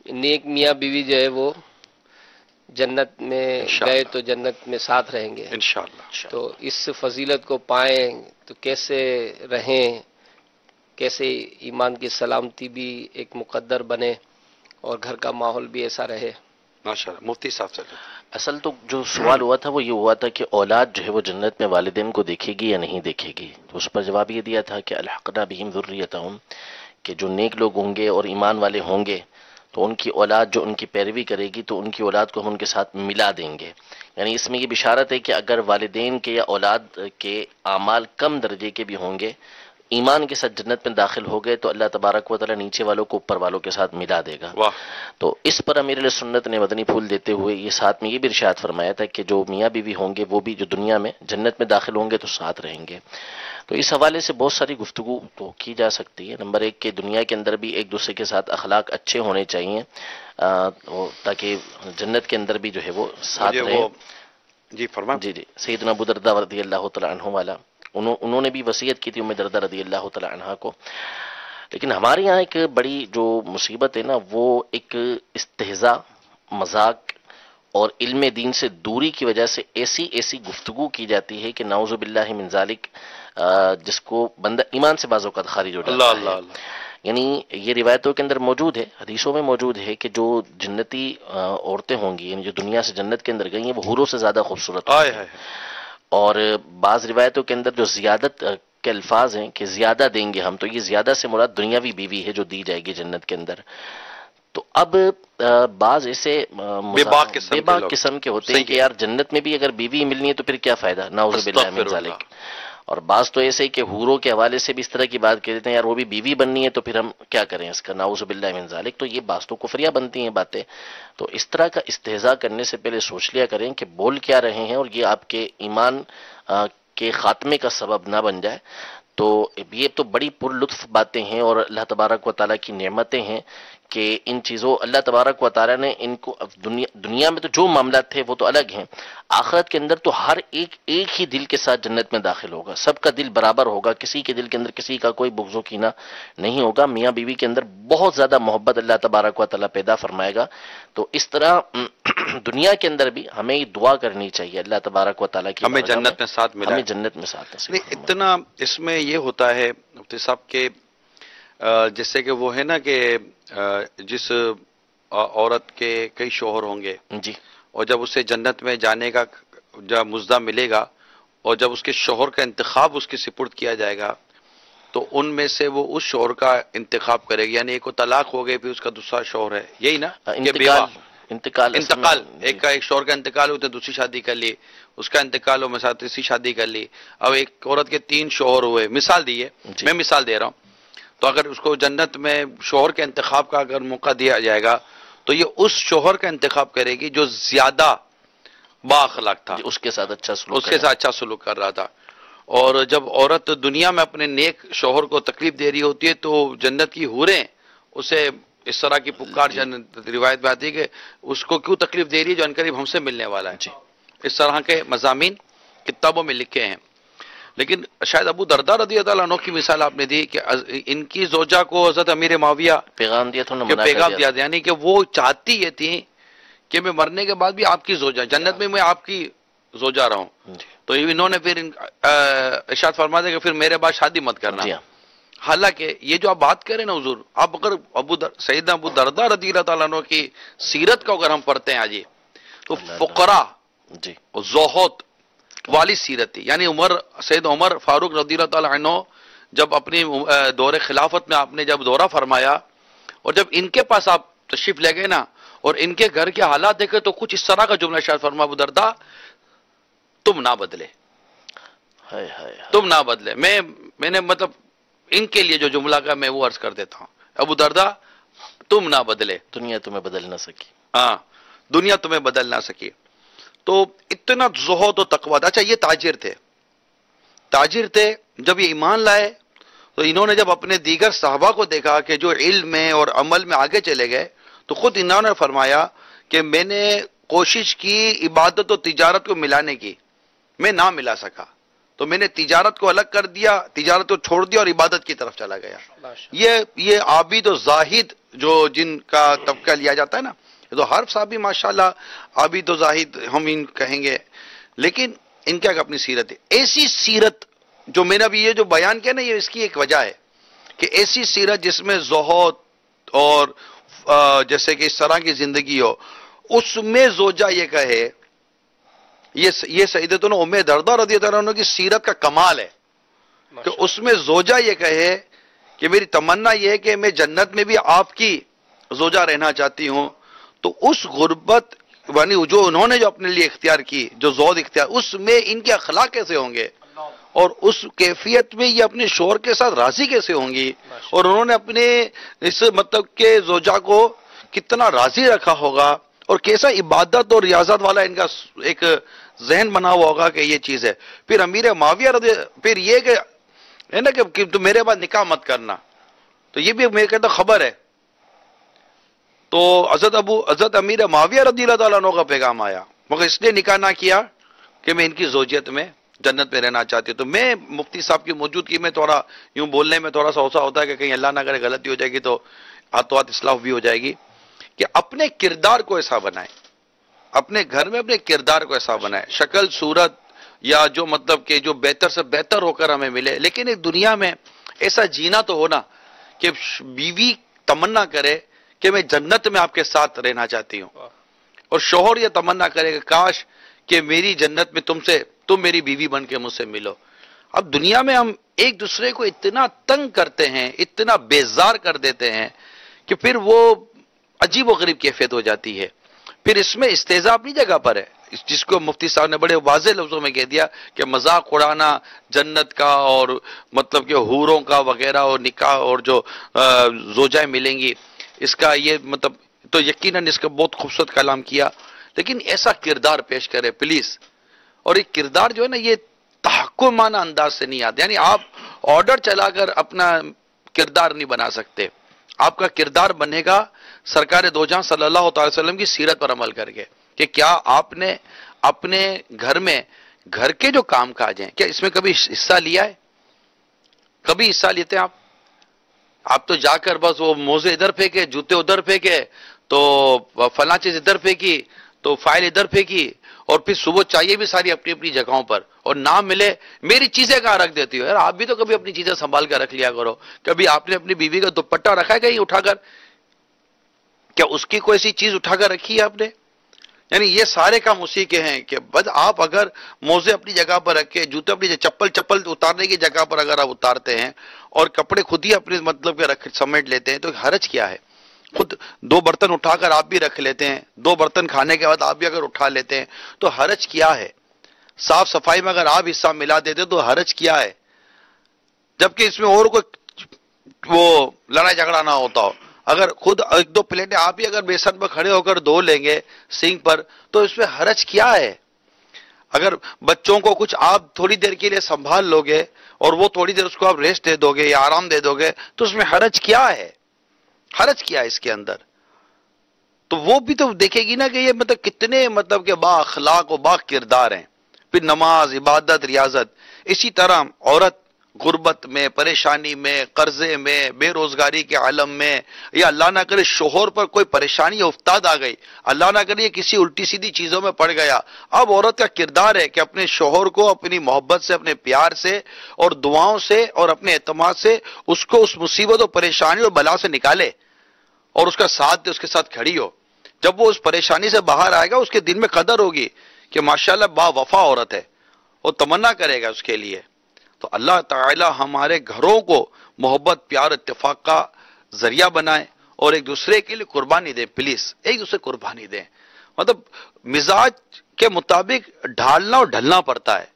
نیک میاں بیوی جو ہے وہ جنت میں گئے تو جنت میں ساتھ رہیں گے انشاءاللہ۔ تو اس فضیلت کو پائیں تو کیسے رہیں، کیسے ایمان کی سلامتی بھی ایک مقدر بنے اور گھر کا ماحول بھی ایسا رہے۔ ماشاءاللہ مفتی صاحب سے اصل تو جو سوال ہوا تھا وہ یہ ہوا تھا کہ اولاد جو ہے وہ جنت میں والدین کو دیکھے گی یا نہیں دیکھے گی، تو اس پر جواب یہ دیا تھا کہ الحقنا بہم ذریتہم، کہ جو نیک لوگ ہوں گے اور ایمان والے ہوں گے تو ان کی اولاد جو ان کی پیروی کرے گی تو ان کی اولاد کو ہم ان کے ساتھ ملا دیں گے۔ یعنی اس میں یہ بشارت ہے کہ اگر والدین کے یا اولاد کے اعمال کم درجے کے بھی ہوں گے، ایمان کے ساتھ جنت میں داخل ہو گئے تو اللہ تبارک و تعالی نیچے والوں کو اوپر والوں کے ساتھ ملا دے گا۔ تو اس پر امیر علیہ سنت نے مدنی پھول دیتے ہوئے یہ ساتھ میں یہ بھی ارشاد فرمایا تھا کہ جو میاں بیوی ہوں گے وہ بھی جو دنیا میں جنت میں داخل ہوں گے تو ساتھ رہیں گے۔ تو اس حوالے سے بہت ساری گفتگو تو کی جا سکتی ہے۔ نمبر ایک کہ دنیا کے اندر بھی ایک دوسرے کے ساتھ اخلاق اچھے ہونے چاہیے تاکہ جنت کے اندر بھی جو ہے وہ ساتھ رہیں۔ جی فرمائیں۔ جی سیدنا ابو درداء رضی اللہ تعالی عنہ والا انہوں نے بھی وصیت کی تھی ام درداء رضی اللہ تعالی عنہ کو۔ لیکن ہمارے یہاں ایک بڑی جو مصیبت ہے نا، وہ ایک استہزاء، مذاق اور علم دین سے دوری کی وجہ سے ایسی گفتگو کی جاتی ہے کہ نعوذ باللہ من ذالک، جس کو بندہ ایمان سے بعض اوقات خارج ہو جاتا ہے۔ یعنی یہ روایتوں کے اندر موجود ہے، حدیثوں میں موجود ہے کہ جو جنتی عورتیں ہوں گی، یعنی جو دنیا سے جنت کے اندر گئی ہیں، وہ حوروں سے زیادہ خوبصورت ہوں گی۔ اور بعض روایتوں کے اندر جو زیادت کے الفاظ ہیں کہ زیادہ دیں گے ہم، تو یہ زیادہ سے مراد دنیاوی بیوی ہے جو دی جائے گی جنت کے اندر۔ تو اب بعض ایسے بے باک قسم کے ہوتے ہیں کہ یار جنت میں بھی اگر بیوی ملنی ہے تو پھر کیا فائدہ، نعوذ باللہ من ذالک۔ اور بعض تو ایسے کہ حوروں کے حوالے سے بھی اس طرح کی بات کہہ دیتے ہیں یار وہ بھی بیوی بننی ہے تو پھر ہم کیا کریں اس کا، نعوذ باللہ من ذالک۔ تو یہ بعض تو کفریہ بنتی ہیں باتیں۔ تو اس طرح کا استہزاء کرنے سے پہلے سوچ لیا کریں کہ بول کیا رہے ہیں اور یہ آپ کے ایمان کے خاتمے کا سبب نہ بن جائے۔ تو یہ تو بڑی پر لطف باتیں ہیں اور اللہ تبارک و تعالیٰ کی نعمتیں ہیں کہ ان چیزوں اللہ تبارک و تعالیٰ نے ان کو دنیا میں تو جو معاملات تھے وہ تو الگ ہیں، آخرت کے اندر تو ہر ایک ہی دل کے ساتھ جنت میں داخل ہوگا، سب کا دل برابر ہوگا، کسی کے دل کے اندر کسی کا کوئی بغض و کینہ نہیں ہوگا، میاں بیوی کے اندر بہت زیادہ محبت اللہ تبارک و تعالیٰ پیدا فرمائے گا۔ تو اس طرح دنیا کے اندر بھی ہمیں یہ دعا کرنی چاہیے اللہ تبارک و تعالیٰ کی ہمیں جنت میں ساتھ ملا، ہمیں جنت میں ساتھ نصیب فرمائے۔ اتنا اس میں یہ ہوتا ہے مفتی صاحب کے جیسے کہ وہ ہے نا کہ جس عورت کے کئی شوہر ہوں گے جی، اور جب اسے جنت میں جانے کا جب مزدہ ملے گا اور جب اس کے شوہر کا انتخاب اس کے سپرد کیا جائے گا تو ان میں سے وہ اس شوہر کا انتخاب کرے گی، یعنی ایک کو طلاق ہو گئی پھر اس کا دوسرا شوہر ہے، یہی نا کہ بیوہ انتقال ایک کا ایک شوہر کا انتقال ہوتا ہے دوسری شادی کر لی، اس کا انتقال ہو میں ساتھ تیسری شادی کر لی، اب ایک عورت کے 3 شوہر ہوئے، مثال دی ہے، میں مثال دے رہا ہوں، تو اگر اس کو جنت میں شوہر کے انتخاب کا اگر موقع دیا جائے گا تو یہ اس شوہر کا انتخاب کرے گی جو زیادہ با اخلاق تھا، اس کے ساتھ اچھا سلوک، اس کے ساتھ اچھا سلوک کر رہا تھا۔ اور جب عورت دنیا میں اپنے نیک شوہر کو تکلیف دے رہی ہوتی ہے تو جنت کی حوریں اسے اس طرح کی پکار روایت میں آتی ہے کہ اس کو کیوں تکلیف دے رہی ہے جو عنقریب ہم سے ملنے والا ہے، اس طرح کے مضامین کتابوں میں لکھے ہیں۔ لیکن شاید ابو درداء رضی اللہ عنہ کی مثال آپ نے دی کہ ان کی زوجہ کو حضرت امیر معاویہ پیغام دیا تھا، پیغام دیا تھا، یعنی کہ وہ چاہتی یہ تھی کہ میں مرنے کے بعد بھی آپ کی زوجہ جنت میں آپ کی زوجہ رہوں، تو انہوں نے پھر ارشاد فرما دیا کہ پھر میرے بعد شادی مت کرنا۔ حالانکہ یہ جو آپ بات کریں نا حضور، آپ اگر سیدنا ابو درداء رضی اللہ تعالیٰ عنہ کی سیرت کو اگر ہم پڑھتے ہیں آج تو فقراء زہد والی سیرت تھی، یعنی سید عمر فاروق رضی اللہ تعالیٰ عنہ جب اپنی دور خلافت میں آپ نے جب دورہ فرمایا اور جب ان کے پاس آپ تشریف لے گئے نا اور ان کے گھر کے حالات دیکھے تو کچھ اس طرح کا جملہ ارشاد فرما ابو درداء تم نہ بدلے، تم نہ بدلے، میں نے مطلب ان کے لیے جو جملہ کا میں وہ عرض کر دیتا ہوں، ابو درداء تم نہ بدلے، دنیا تمہیں بدل نہ سکی، ہاں دنیا تمہیں بدل نہ سکی۔ تو اتنا زہد و تقوی، اچھا یہ تاجر تھے، جب یہ ایمان لائے تو انہوں نے جب اپنے دیگر صحابہ کو دیکھا کہ جو علم میں اور عمل میں آگے چلے گئے تو خود انہوں نے فرمایا کہ میں نے کوشش کی عبادت و تجارت کو ملانے کی، میں نہ ملا سکا تو میں نے تجارت کو الگ کر دیا، تجارت کو چھوڑ دیا اور عبادت کی طرف چلا گیا۔ یہ عابد و زاہد جو جن کا طبقہ لیا جاتا ہے نا، تو ہر صحابی ماشاءاللہ عابد و زاہد ہم ان کہیں گے، لیکن ان کا اپنی سیرت ہے، ایسی سیرت جو میں نے ابھی یہ جو بیان کیا نا، یہ اس کی ایک وجہ ہے کہ ایسی سیرت جس میں زہد اور جیسے کہ اس طرح کی زندگی ہو، اس میں زوجہ یہ کہے، یہ سیدتنا ام درداء رضی اللہ عنہ کی سیرت کا کمال ہے کہ اس میں زوجہ یہ کہے کہ میری تمنا یہ ہے کہ میں جنت میں بھی آپ کی زوجہ رہنا چاہتی ہوں، تو اس غربت یعنی جو انہوں نے جو اپنے لیے اختیار کی، جو زہد اختیار، اس میں ان کے اخلاق کیسے ہوں گے اور اس کیفیت میں یہ اپنے شوہر کے ساتھ راضی کیسے ہوں گی، اور انہوں نے اپنے اس مطلب کہ زوجہ کو کتنا راضی رکھا ہوگا اور کیسا عبادت اور ریاضت والا ان کا ایک ذہن بنا ہوا ہوگا کہ یہ چیز ہے۔ پھر امیر معاویہ پھر یہ کہ ہے نا کہ تو میرے بعد نکاح مت کرنا، تو یہ بھی میں کہتا خبر ہے، تو حضرت امیر معاویہ رضی اللہ تعالیٰ عنہ کا پیغام آیا، مگر اس نے نکاح نہ کیا کہ میں ان کی زوجیت میں جنت میں رہنا چاہتی ہوں۔ تو میں مفتی صاحب کی موجودگی میں تھوڑا یوں بولنے میں تھوڑا سا ہوسا ہوتا ہے کہ کہیں اللہ نہ کرے غلطی ہو جائے گی تو ہاتھوں ہاتھ اصلاح بھی ہو جائے گی، کہ اپنے کردار کو ایسا بنائے، اپنے گھر میں اپنے کردار کو ایسا بنائے، شکل صورت یا جو مطلب کہ جو بہتر سے بہتر ہو کر ہمیں ملے، لیکن ایک دنیا میں ایسا جینا تو ہونا کہ بیوی تمنا کرے کہ میں جنت میں آپ کے ساتھ رہنا چاہتی ہوں، اور شوہر یہ تمنا کرے کہ کاش کہ میری جنت میں تم میری بیوی بن کے مجھ سے ملو۔ اب دنیا میں ہم ایک دوسرے کو اتنا تنگ کرتے ہیں، اتنا بیزار کر دیتے ہیں کہ پھر وہ عجیب و غریب کیفیت ہو جاتی ہے۔ پھر اس میں استہزاء اپنی جگہ پر ہے، جس کو مفتی صاحب نے بڑے واضح لفظوں میں کہہ دیا کہ مذاق اڑانا جنت کا اور مطلب کہ حوروں کا وغیرہ اور نکاح اور جو زوجائیں ملیں گی، اس کا یہ مطلب تو یقیناً اس کا بہت خوبصورت کلام کیا، لیکن ایسا کردار پیش کرے پلیز، اور ایک کردار جو ہے نا یہ تحکمانہ انداز سے نہیں آتا، یعنی آپ آرڈر چلا کر اپنا کردار نہیں بنا سکتے. آپ کا کردار بنے گا سرکار دو جہاں صلی اللہ تعالی وسلم کی سیرت پر عمل کر کے کہ کیا آپ نے اپنے گھر میں گھر کے جو کام کاج ہیں کیا اس میں کبھی حصہ لیا ہے؟ کبھی حصہ لیتے ہیں آپ تو جا کر بس وہ موزے ادھر پھینکے، جوتے ادھر پھینکے، تو فلاں چیز ادھر پھینکی، تو فائل ادھر پھینکی، اور پھر صبح چاہیے بھی ساری اپنی اپنی جگہوں پر، اور نہ ملے میری چیزیں کہاں رکھ دیتی ہو؟ یار آپ بھی تو کبھی اپنی چیزیں سنبھال کر رکھ لیا کرو. کبھی آپ نے اپنی بیوی کا دوپٹہ رکھا ہے کہیں اٹھا کر؟ کیا اس کی کوئی ایسی چیز اٹھا کر رکھی ہے آپ نے؟ یعنی یہ سارے کام اسی کے ہیں کہ بس آپ اگر موزے اپنی جگہ پر رکھے، جوتے اپنی چپل اتارنے کی جگہ پر اگر آپ اتارتے ہیں اور کپڑے خود ہی اپنے مطلب کے سمیٹ لیتے ہیں تو حرج کیا ہے؟ خود 2 برتن اٹھا کر آپ بھی رکھ لیتے ہیں، 2 برتن کھانے کے بعد آپ بھی اگر اٹھا لیتے ہیں تو حرج کیا ہے؟ صاف صفائی میں اگر آپ حصہ ملا دیتے تو حرج کیا ہے؟ جبکہ اس میں اور کوئی وہ لڑائی جھگڑا نہ ہوتا ہو. اگر خود 1-2 پلیٹیں آپ ہی اگر بیسن پر کھڑے ہو کر دھو لیں گے سنک پر تو اس میں حرج کیا ہے؟ اگر بچوں کو کچھ آپ تھوڑی دیر کے لیے سنبھال لو گے اور وہ تھوڑی دیر اس کو آپ ریسٹ دے دو گے یا آرام دے دو گے تو اس میں حرج کیا ہے؟ حرج کیا ہے اس کے اندر؟ تو وہ بھی تو دیکھے گی نا کہ یہ مطلب کتنے مطلب کہ با اخلاق و با کردار ہیں. پھر نماز، عبادت، ریاضت. اسی طرح عورت غربت میں، پریشانی میں، قرضے میں، بے روزگاری کے عالم میں، یا اللہ نہ کرے شوہر پر کوئی پریشانی افتاد آ گئی، اللہ نہ کرے کسی الٹی سیدھی چیزوں میں پڑ گیا، اب عورت کا کردار ہے کہ اپنے شوہر کو اپنی محبت سے، اپنے پیار سے اور دعاؤں سے اور اپنے اعتماد سے اس کو اس مصیبت و پریشانی اور بلا سے نکالے اور اس کا ساتھ دے، اس کے ساتھ کھڑی ہو. جب وہ اس پریشانی سے باہر آئے گا اس کے دل میں قدر ہوگی کہ ماشاءاللہ با وفا عورت ہے، وہ تمنا کرے گا اس کے لیے. تو اللہ تعالی ہمارے گھروں کو محبت، پیار، اتفاق کا ذریعہ بنائے اور ایک دوسرے کے لیے قربانی دیں. پلیز ایک دوسرے قربانی دیں. مطلب مزاج کے مطابق ڈھالنا اور ڈھلنا پڑتا ہے.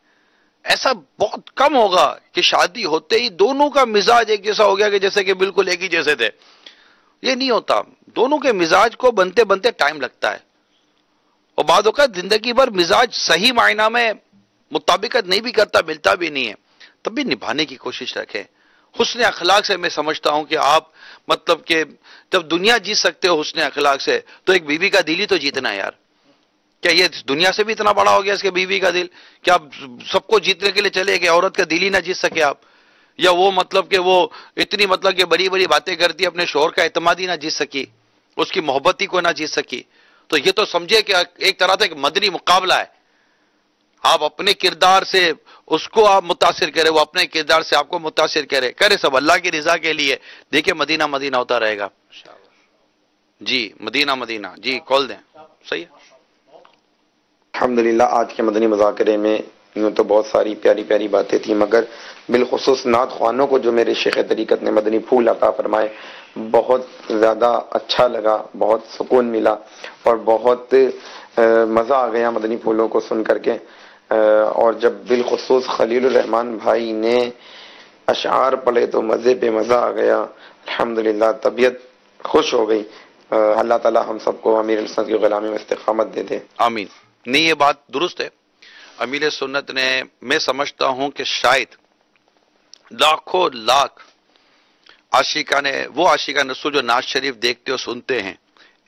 ایسا بہت کم ہوگا کہ شادی ہوتے ہی دونوں کا مزاج ایک جیسا ہو گیا کہ جیسے کہ بالکل ایک ہی جیسے تھے. یہ نہیں ہوتا. دونوں کے مزاج کو بنتے بنتے ٹائم لگتا ہے اور بعض اوقات زندگی بھر مزاج صحیح معنی میں مطابقت نہیں بھی کرتا، ملتا بھی نہیں ہے، تب بھی نبھانے کی کوشش رکھیں. حسن اخلاق سے میں سمجھتا ہوں کہ آپ مطلب کہ جب دنیا جیت سکتے ہو حسن اخلاق سے تو ایک بیوی کا دل ہی تو جیتنا ہے یار. کیا یہ دنیا سے بھی اتنا بڑا ہو گیا اس کے بیوی کا دل کہ آپ سب کو جیتنے کے لیے چلے کہ عورت کا دل ہی نہ جیت سکے آپ؟ یا وہ مطلب کہ وہ اتنی مطلب کہ بڑی بڑی باتیں کرتی اپنے شوہر کا اعتماد ہی نہ جیت سکی، اس کی محبت ہی کو نہ جیت سکی؟ تو یہ تو سمجھے کہ ایک طرح سے ایک مدنی مقابلہ ہے. آپ اپنے کردار سے اس کو آپ متاثر کرے، وہ اپنے کردار سے آپ کو متاثر کرے سب اللہ کی رضا کے لیے. دیکھیں مدینہ مدینہ ہوتا رہے گا. جی مدینہ مدینہ. جی کال دیں. صحیح ہے. الحمدللہ آج کے مدنی مذاکرے میں یوں تو بہت ساری پیاری پیاری باتیں تھیں، مگر بالخصوص نعت خوانوں کو جو میرے شیخ طریقت نے مدنی پھول عطا فرمائے بہت زیادہ اچھا لگا، بہت سکون ملا اور بہت مزہ آ گیا مدنی پھولوں کو سن کر کے. اور جب بالخصوص خلیل الرحمان بھائی نے اشعار پڑھے تو مزے پہ مزہ آ گیا. الحمدللہ طبیعت خوش ہو گئی. اللہ تعالی ہم سب کو امیر السنت کی غلامی میں استقامت دے دے. آمین. نہیں یہ بات درست ہے. امیر سنت نے، میں سمجھتا ہوں کہ شاید لاکھوں لاکھ عاشقان نے، وہ عاشقان رسول جو ناز شریف دیکھتے اور سنتے ہیں،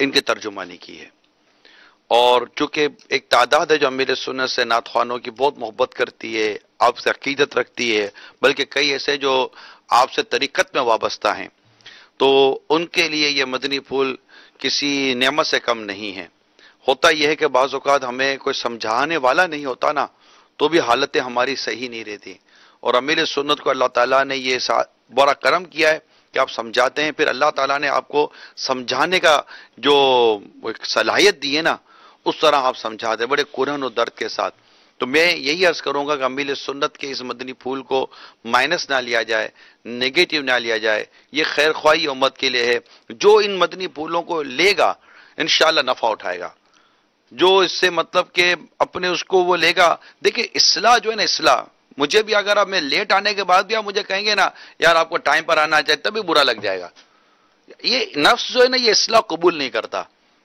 ان کی ترجمانی کی ہے. اور چونکہ ایک تعداد ہے جو امیر سنت سے نعت خوانوں کی بہت محبت کرتی ہے، آپ سے عقیدت رکھتی ہے، بلکہ کئی ایسے جو آپ سے طریقت میں وابستہ ہیں، تو ان کے لیے یہ مدنی پھول کسی نعمت سے کم نہیں ہے. ہوتا یہ ہے کہ بعض اوقات ہمیں کوئی سمجھانے والا نہیں ہوتا نا، تو بھی حالتیں ہماری صحیح نہیں رہتی. اور امیر سنت کو اللہ تعالیٰ نے یہ بڑا کرم کیا ہے کہ آپ سمجھاتے ہیں، پھر اللہ تعالیٰ نے آپ کو سمجھانے کا جو صلاحیت دی ہے نا، اس طرح آپ سمجھاتے ہیں بڑے قرآن و درد کے ساتھ. تو میں یہی عرض کروں گا کہ امیر سنت کے اس مدنی پھول کو مائنس نہ لیا جائے، نیگیٹو نہ لیا جائے. یہ خیر خواہی امت کے لیے ہے. جو ان مدنی پھولوں کو لے گا انشاءاللہ نفع اٹھائے گا. جو اس سے مطلب کہ اپنے اس کو وہ لے گا. دیکھیں اصلاح جو ہے نا، اصلاح مجھے بھی اگر آپ میں لیٹ آنے کے بعد بھی آپ مجھے کہیں گے نا یار آپ کو ٹائم پر آنا چاہیے، تب بھی برا لگ جائے گا. یہ نفس جو ہے نا یہ اصلاح قبول نہیں کرتا.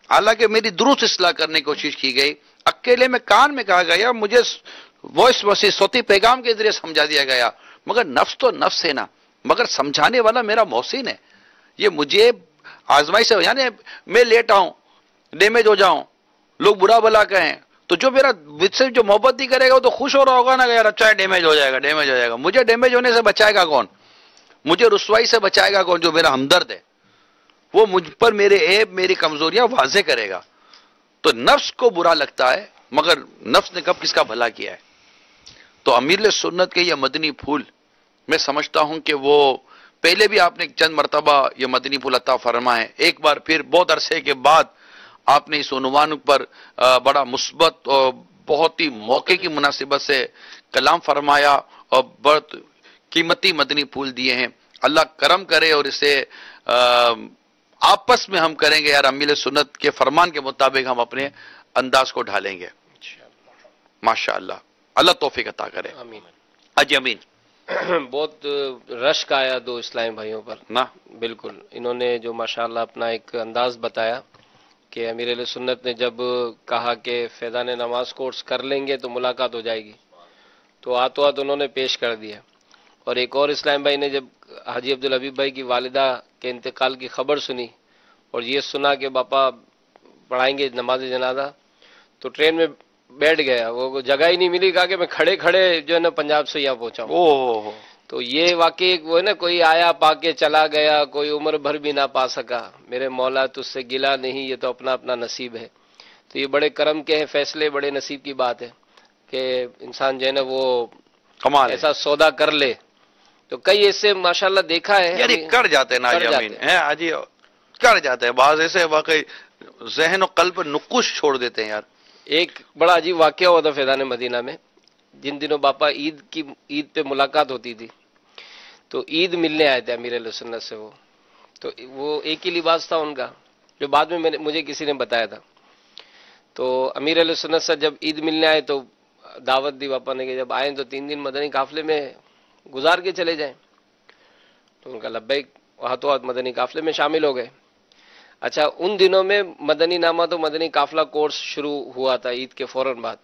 حالانکہ میری درست اصلاح کرنے کی کوشش کی گئی، اکیلے میں کان میں کہا گیا، مجھے وائس میسج صوتی پیغام کے ذریعے سمجھا دیا گیا، مگر نفس تو نفس ہے نا، مگر سمجھانے والا میرا محسن ہے. یہ مجھے آزمائش سے، یعنی میں لیٹا ہوں، ڈیمیج ہو جاؤں، لوگ برا بلا کہیں، تو جو میرا مجھ سے جو محبت نہیں کرے گا وہ تو خوش ہو رہا ہوگا نا کہ یار اچھا ہے ڈیمیج ہو جائے گا، ڈیمیج ہو جائے گا. مجھے ڈیمیج ہونے سے بچائے گا کون؟ مجھے رسوائی سے بچائے گا کون؟ جو میرا ہمدرد ہے، وہ مجھ پر میرے عیب، میری کمزوریاں واضح کرے گا. تو نفس کو برا لگتا ہے، مگر نفس نے کب کس کا بھلا کیا ہے؟ تو امیر سنت کے یہ مدنی پھول میں سمجھتا ہوں کہ وہ پہلے بھی آپ نے چند مرتبہ یہ مدنی پھول عطا فرمائے، ایک بار پھر بہت عرصے کے بعد آپ نے اس عنوان پر بڑا مثبت اور بہت ہی موقع کی مناسبت سے کلام فرمایا اور بہت قیمتی مدنی پھول دیے ہیں. اللہ کرم کرے اور اسے آپس میں ہم کریں گے یار، امیر سنت کے فرمان کے مطابق ہم اپنے انداز کو ڈھالیں گے ماشاءاللہ. اللہ توفیق عطا کرے. آمین. اجی امین. بہت رشک آیا دو اسلامی بھائیوں پر نا، بالکل. انہوں نے جو ماشاءاللہ اپنا ایک انداز بتایا کہ امیر اہل سنت نے جب کہا کہ فیضان نماز کورس کر لیں گے تو ملاقات ہو جائے گی، تو ہاتھوں ہاتھ انہوں نے پیش کر دیا. اور ایک اور اسلام بھائی نے جب حاجی عبدالحبیب بھائی کی والدہ کے انتقال کی خبر سنی اور یہ سنا کہ باپا پڑھائیں گے نماز جنازہ، تو ٹرین میں بیٹھ گیا، وہ جگہ ہی نہیں ملی، کہا کہ میں کھڑے کھڑے جو ہے نا پنجاب سے یہاں پہنچا ہوں. تو یہ واقعی وہ ہے نا، کوئی آیا پا کے چلا گیا، کوئی عمر بھر بھی نہ پا سکا. میرے مولا تجھ سے گلا نہیں، یہ تو اپنا اپنا نصیب ہے. تو یہ بڑے کرم کے ہیں فیصلے، بڑے نصیب کی بات ہے کہ انسان جو ہے نا وہ کمال ایسا سودا کر لے. تو کئی ایسے ماشاءاللہ دیکھا ہے، یعنی کر جاتے ہیں نا آجی، کر جاتے ہیں بعض ایسے واقعی ذہن و قلب پر نقوش چھوڑ دیتے ہیں یار. ایک بڑا عجیب واقعہ ہوا تھا فیضان مدینہ میں. جن دنوں باپا عید پہ ملاقات ہوتی تھی، تو عید ملنے آئے تھے امیر اہل سنت سے. تو وہ ایک ہی لباس تھا ان کا، جو بعد میں مجھے کسی نے بتایا تھا. تو امیر اہل سنت سے جب عید ملنے آئے تو دعوت دی باپا نے کہ جب آئیں تو 3 دن مدنی قافلے میں گزار کے چلے جائیں. تو ان کا لبیک، ہاتھوں ہاتھ مدنی قافلے میں شامل ہو گئے. اچھا، ان دنوں میں مدنی نامہ تو مدنی قافلہ کورس شروع ہوا تھا عید کے فوراً بعد.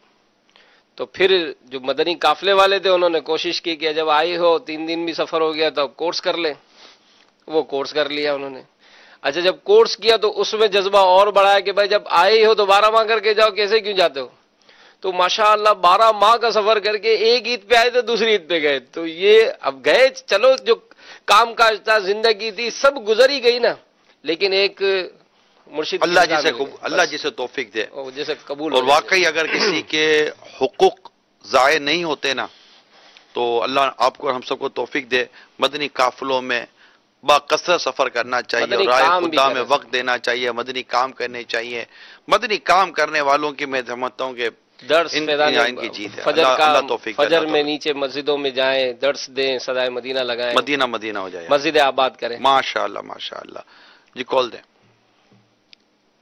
تو پھر جو مدنی قافلے والے تھے انہوں نے کوشش کی کہ جب آئے ہو 3 دن بھی سفر ہو گیا تو کورس کر لیں. وہ کورس کر لیا انہوں نے. اچھا، جب کورس کیا تو اس میں جذبہ اور بڑھایا کہ بھائی جب آئے ہو تو 12 ماہ کر کے جاؤ، کیسے کیوں جاتے ہو؟ تو ماشاءاللہ 12 ماہ کا سفر کر کے ایک عید پہ آئے تو دوسری عید پہ گئے. تو یہ اب گئے، چلو جو کام کاج تھا، زندگی تھی، سب گزر ہی گئی نا، لیکن ایک مرشد اللہ جسے توفیق دے جیسے قبول. اور واقعی اگر کسی کے حقوق ضائع نہیں ہوتے نا تو اللہ آپ کو اور ہم سب کو توفیق دے. مدنی قافلوں میں باکثرت سفر کرنا چاہیے، رائے خدا میں وقت دینا چاہیے، مدنی کام کرنے چاہیے. مدنی کام کرنے والوں کی میں سمجھتا ہوں کہ درس ان کی جیت ہے. اللہ توفیق دے. فجر میں نیچے مسجدوں میں جائیں، درس دیں، صدائے مدینہ لگائیں، مدینہ ہو جائے، مسجد آباد کریں. ماشاءاللہ. جی کال دیں.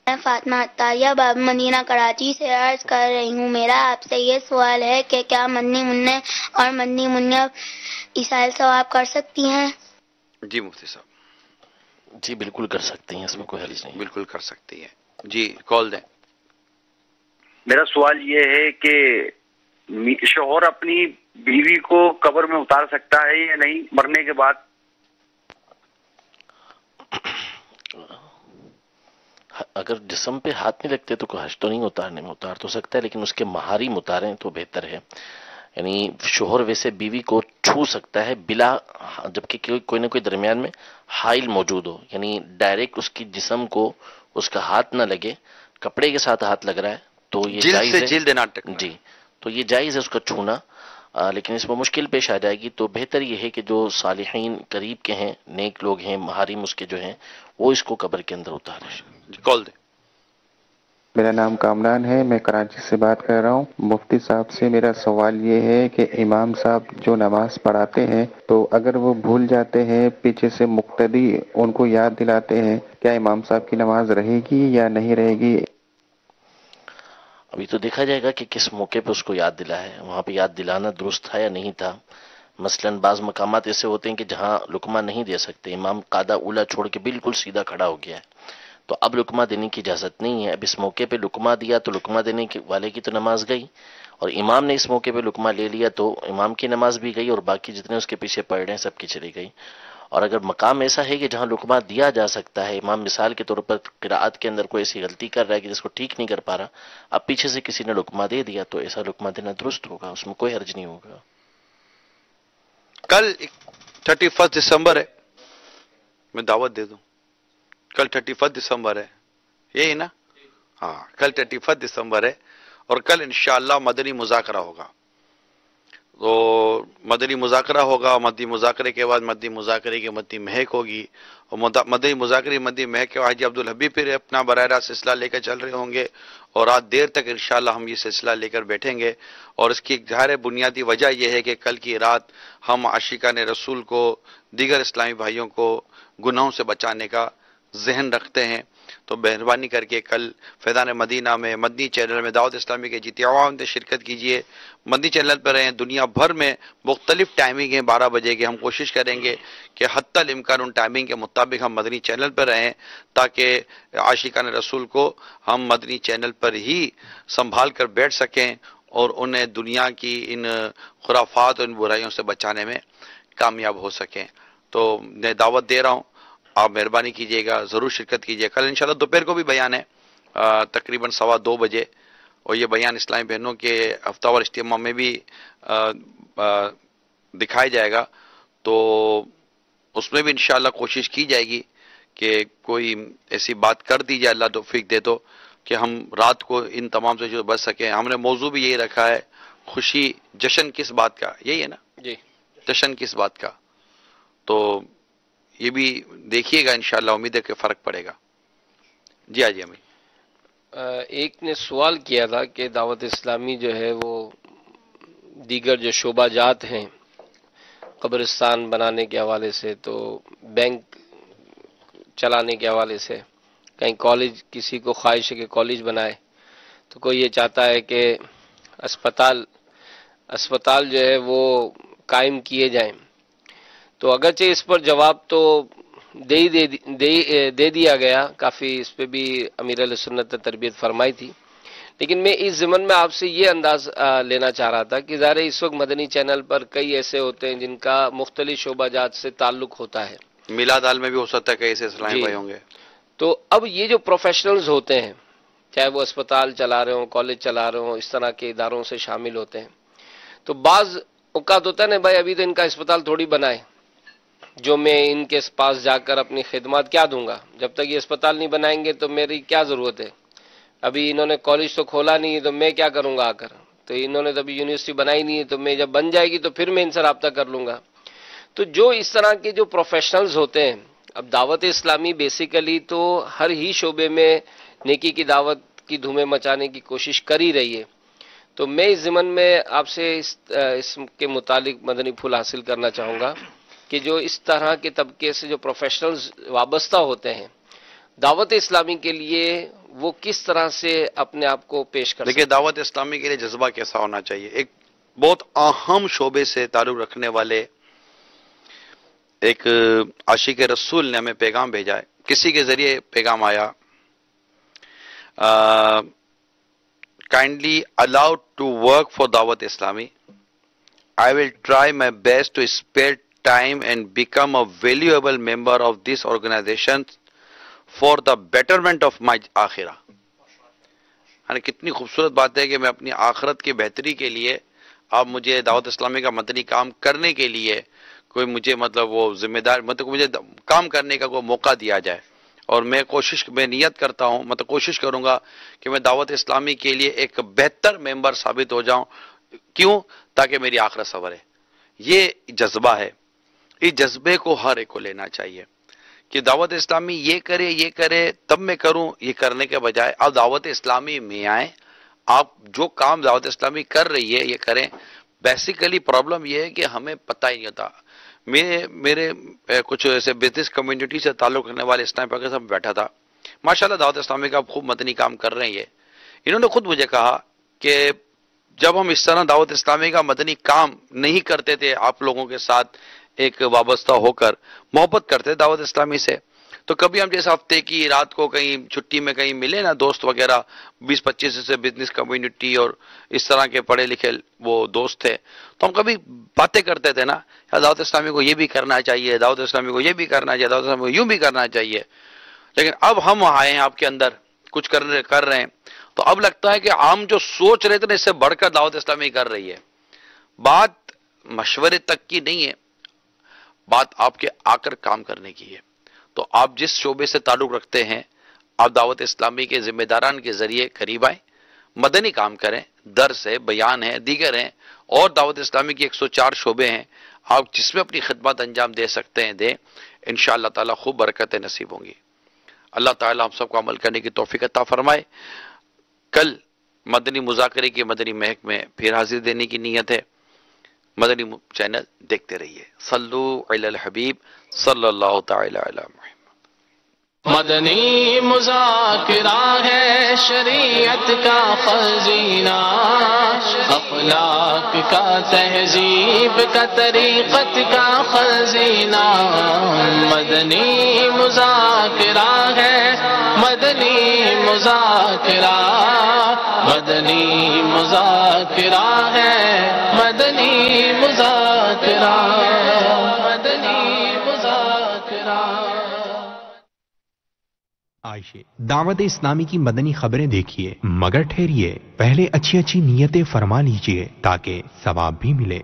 میں فاطمہ عطاریہ باب مدینہ کراچی سے عرض کر رہی ہوں. میرا آپ سے یہ سوال ہے کہ کیا مدنی منع اور مدنی منع ایصال ثواب کر سکتی ہیں؟ جی مفتی صاحب. جی بالکل کر سکتی ہیں، اس میں کوئی حرج نہیں. بالکل کر سکتی ہیں. جی کال دیں. میرا سوال یہ ہے کہ شوہر اپنی بیوی کو قبر میں اتار سکتا ہے یا نہیں مرنے کے بعد؟ اگر جسم پہ ہاتھ نہیں لگتے تو کوئی حرج تو نہیں اتارنے میں، اتار تو سکتا ہے، لیکن اس کے محارم اتاریں تو بہتر ہے. یعنی شوہر ویسے بیوی کو چھو سکتا ہے بلا، جبکہ کوئی نہ کوئی درمیان میں حائل موجود ہو، یعنی ڈائریکٹ اس کی جسم کو اس کا ہاتھ نہ لگے، کپڑے کے ساتھ ہاتھ لگ رہا ہے تو یہ جائز ہے. جلد نہ ٹکنا. جی تو یہ جائز ہے اس کا چھونا، لیکن اس میں مشکل پیش آ جائے گی. تو بہتر یہ ہے کہ جو صالحین قریب کے ہیں، نیک لوگ ہیں، محارم اس کے جو ہیں، وہ اس کو قبر کے اندر اتاریں. کال دیں. میرا نام کامران ہے، میں کراچی سے بات کر رہا ہوں. مفتی صاحب سے میرا سوال یہ ہے کہ امام صاحب جو نماز پڑھاتے ہیں تو اگر وہ بھول جاتے ہیں، پیچھے سے مقتدی ان کو یاد دلاتے ہیں، کیا امام صاحب کی نماز رہے گی یا نہیں رہے گی؟ ابھی تو دیکھا جائے گا کہ کس موقع پہ اس کو یاد دلا ہے، وہاں پہ یاد دلانا درست تھا یا نہیں تھا. مثلا بعض مقامات ایسے ہوتے ہیں کہ جہاں لقمہ نہیں دے سکتے، امام قادہ اولا چھوڑ کے بالکل سیدھا کھڑا ہو گیا ہے، تو اب لقمہ دینے کی اجازت نہیں ہے. اب اس موقع پہ لقمہ دیا تو لقمہ دینے والے کی تو نماز گئی، اور امام نے اس موقع پہ لقمہ لے لیا تو امام کی نماز بھی گئی اور باقی جتنے اس کے پیچھے پڑھ رہے ہیں سب کی چلی گئی. اور اگر مقام ایسا ہے کہ جہاں لقمہ دیا جا سکتا ہے، امام مثال کے طور پر قراءت کے اندر کوئی ایسی غلطی کر رہا ہے کہ جس کو ٹھیک نہیں کر پا رہا، اب پیچھے سے کسی نے لقمہ دے دیا تو ایسا لقمہ دینا درست ہوگا، اس میں کوئی حرج نہیں ہوگا. کل 31 دسمبر ہے، میں دعوت دے دوں. کل 31 دسمبر ہے، یہی نا؟ ہاں، کل 31 دسمبر ہے اور کل انشاءاللہ مدنی مذاکرہ ہوگا. تو مدنی مذاکرہ ہوگا، مدنی مذاکرے کے بعد مدنی مذاکرے کی مدنی مہک ہوگی، اور مدنی مذاکرے مدنی مہک کے حاجی عبدالحبیب پھر اپنا براہ راست سلسلہ لے کر چل رہے ہوں گے، اور رات دیر تک انشاءاللہ ہم یہ سلسلہ لے کر بیٹھیں گے. اور اس کی ایک ظاہر بنیادی وجہ یہ ہے کہ کل کی رات ہم عاشقان رسول کو، دیگر اسلامی بھائیوں کو گناہوں سے بچانے کا ذہن رکھتے ہیں. تو مہربانی کر کے کل فیضان مدینہ میں مدنی چینل میں دعوت اسلامی کے جتنے عوام سے شرکت کیجئے. مدنی چینل پر رہیں، دنیا بھر میں مختلف ٹائمنگ ہیں 12 بجے کے. ہم کوشش کریں گے کہ حتی الامکان ان ٹائمنگ کے مطابق ہم مدنی چینل پر رہیں تاکہ عاشقان رسول کو ہم مدنی چینل پر ہی سنبھال کر بیٹھ سکیں اور انہیں دنیا کی ان خرافات اور ان برائیوں سے بچانے میں کامیاب ہو سکیں. تو میں دعوت دے رہا ہوں، آپ مہربانی کیجئے گا، ضرور شرکت کیجئے. کل انشاءاللہ دوپہر کو بھی بیان ہے تقریباً 2:15 بجے، اور یہ بیان اسلامی بہنوں کے ہفتہ وار اجتماع میں بھی دکھایا جائے گا. تو اس میں بھی انشاءاللہ کوشش کی جائے گی کہ کوئی ایسی بات کر دی جائے، اللہ توفیق دے تو، کہ ہم رات کو ان تمام سے جو بچ سکیں. ہم نے موضوع بھی یہی رکھا ہے، خوشی جشن کس بات کا، یہی ہے نا جی، جشن کس بات کا. تو یہ بھی دیکھیے گا انشاءاللہ، امید ہے کہ فرق پڑے گا. جی حاجی امین. ایک نے سوال کیا تھا کہ دعوت اسلامی جو ہے وہ دیگر جو شعبہ جات ہیں قبرستان بنانے کے حوالے سے، تو بینک چلانے کے حوالے سے، کہیں کالج کسی کو خواہش ہے کہ کالج بنائے، تو کوئی یہ چاہتا ہے کہ اسپتال جو ہے وہ قائم کیے جائیں. تو اگرچہ اس پر جواب تو دے دیا گیا، کافی اس پہ بھی امیر علیہ سنت نے تربیت فرمائی تھی، لیکن میں اس ضمن میں آپ سے یہ انداز لینا چاہ رہا تھا کہ ظاہر اس وقت مدنی چینل پر کئی ایسے ہوتے ہیں جن کا مختلف شعبہ جات سے تعلق ہوتا ہے. میلاد حال میں بھی ہو سکتا ہے کہ ایسے اسلامی بھائی ہوں گے. تو اب یہ جو پروفیشنلز ہوتے ہیں، چاہے وہ اسپتال چلا رہے ہوں، کالج چلا رہے ہوں، اس طرح کے اداروں سے شامل ہوتے ہیں، تو بعض اوقات ہوتا ہے نا بھائی ابھی تو ان کا اسپتال تھوڑی بنائے، جو میں ان کے پاس جا کر اپنی خدمات کیا دوں گا، جب تک یہ اسپتال نہیں بنائیں گے تو میری کیا ضرورت ہے. ابھی انہوں نے کالج تو کھولا نہیں ہے تو میں کیا کروں گا آ کر، تو انہوں نے تو ابھی یونیورسٹی بنائی نہیں ہے، تو میں جب بن جائے گی تو پھر میں ان سے رابطہ کر لوں گا. تو جو اس طرح کے جو پروفیشنلز ہوتے ہیں، اب دعوت اسلامی بیسیکلی تو ہر ہی شعبے میں نیکی کی دعوت کی دھومیں مچانے کی کوشش کر ہی رہی ہے. تو میں اس ضمن میں آپ سے اس کے متعلق مدنی پھول حاصل کرنا چاہوں گا کہ جو اس طرح کے طبقے سے جو پروفیشنلز وابستہ ہوتے ہیں دعوت اسلامی کے لیے، وہ کس طرح سے اپنے آپ کو پیش کر دیکھیں دعوت اسلامی کے لیے جذبہ کیسا ہونا چاہیے. ایک بہت اہم شعبے سے تعلق رکھنے والے ایک عاشق رسول نے ہمیں پیغام بھیجا ہے، کسی کے ذریعے پیغام آیا، kindly allowed to work for Dawat Islami. I will try my best to spare time and become a valuable member of this organization for the betterment of my آخرہ. یعنی کتنی خوبصورت بات ہے کہ میں اپنی آخرت کی بہتری کے لیے، آپ مجھے دعوت اسلامی کا مدنی کام کرنے کے لیے کوئی مجھے مطلب وہ ذمہ دار مجھے کام کرنے کا کوئی موقع دیا جائے، اور میں نیت کرتا ہوں، کوشش کروں گا کہ میں دعوت اسلامی کے لیے ایک بہتر ممبر ثابت ہو جاؤں. کیوں؟ تاکہ میری آخرت سنورے. یہ جذبہ ہے، اس جذبے کو ہر ایک کو لینا چاہیے کہ دعوت اسلامی یہ کرے تب میں کروں، یہ کرنے کے بجائے آپ دعوت اسلامی میں آئیں، آپ جو کام دعوت اسلامی کر رہی ہے یہ کریں. بیسیکلی پرابلم یہ ہے کہ ہمیں پتہ ہی نہیں ہوتا. میرے کچھ ایسے بزنس کمیونٹی سے تعلق رکھنے والے اسلامی پاکستان میں بیٹھا تھا، ماشاءاللہ دعوت اسلامی کا خوب مدنی کام کر رہے ہیں. انہوں نے خود مجھے کہا کہ جب ہم اس طرح دعوت اسلامی کا مدنی کام نہیں کرتے تھے، آپ لوگوں کے ساتھ ایک وابستہ ہو کر محبت کرتے دعوت اسلامی سے، تو کبھی ہم جیسے ہفتے کی رات کو کہیں چھٹی میں کہیں ملے نا دوست وغیرہ 20-25 سے بزنس کمیونٹی اور اس طرح کے پڑھے لکھے وہ دوست تھے، تو ہم کبھی باتیں کرتے تھے نا، دعوت اسلامی کو یہ بھی کرنا چاہیے، دعوت اسلامی کو یہ بھی کرنا چاہیے، دعوت اسلامی کو یوں بھی کرنا چاہیے. لیکن اب ہم آئے ہیں آپ کے اندر کچھ کر رہے ہیں، تو اب لگتا ہے کہ ہم جو سوچ رہے تھے نا اس سے بڑھ کر دعوت اسلامی کر رہی ہے. بات مشورے تک کی نہیں ہے، بات آپ کے آ کر کام کرنے کی ہے. تو آپ جس شعبے سے تعلق رکھتے ہیں آپ دعوت اسلامی کے ذمہ داران کے ذریعے قریب آئیں، مدنی کام کریں، درس ہے، بیان ہے، دیگر ہیں، اور دعوت اسلامی کی 104 شعبے ہیں، آپ جس میں اپنی خدمات انجام دے سکتے ہیں دیں، انشاءاللہ تعالی خوب برکتیں نصیب ہوں گی. اللہ تعالی ہم سب کو عمل کرنے کی توفیق عطا فرمائے. کل مدنی مذاکرے کی مدنی مہک میں پھر حاضر دینے کی نیت ہے. مدنی چینل دیکھتے رہیے. صلو علی الحبیب صلی اللہ تعالی علی محمد. مدنی مذاکرہ ہے شریعت کا خزینہ، اخلاق کا تہذیب کا طریقت کا خزینہ. مدنی مذاکرہ ہے، مدنی مذاکرہ، مدنی مذاکرہ ہے، مدنی مذاکرہ، مدنی مذاکرہ. عائشہ دعوت اسلامی کی مدنی خبریں دیکھیے، مگر ٹھہریے، پہلے اچھی اچھی نیتیں فرما لیجئے تاکہ ثواب بھی ملے.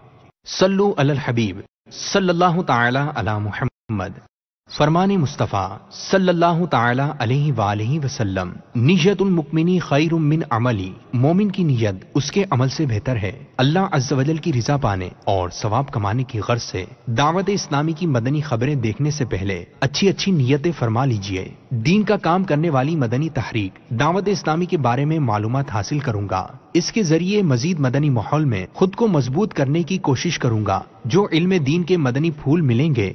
صلو علی الحبیب صلی اللہ تعالی علی محمد. فرمان مصطفیٰ صلی اللہ تعالی علیہ وآلہ وسلم، نیت المؤمنی خیر من عملی، مومن کی نیت اس کے عمل سے بہتر ہے اللہ عز و جل کی رضا پانے اور ثواب کمانے کی غرض سے. دعوت اسلامی کی مدنی خبریں دیکھنے سے پہلے اچھی اچھی نیتیں فرما لیجئے. دین کا کام کرنے والی مدنی تحریک دعوت اسلامی کے بارے میں معلومات حاصل کروں گا. اس کے ذریعے مزید مدنی ماحول میں خود کو مضبوط کرنے کی کوشش کروں گا. جو علم دین کے مدنی پھول ملیں گے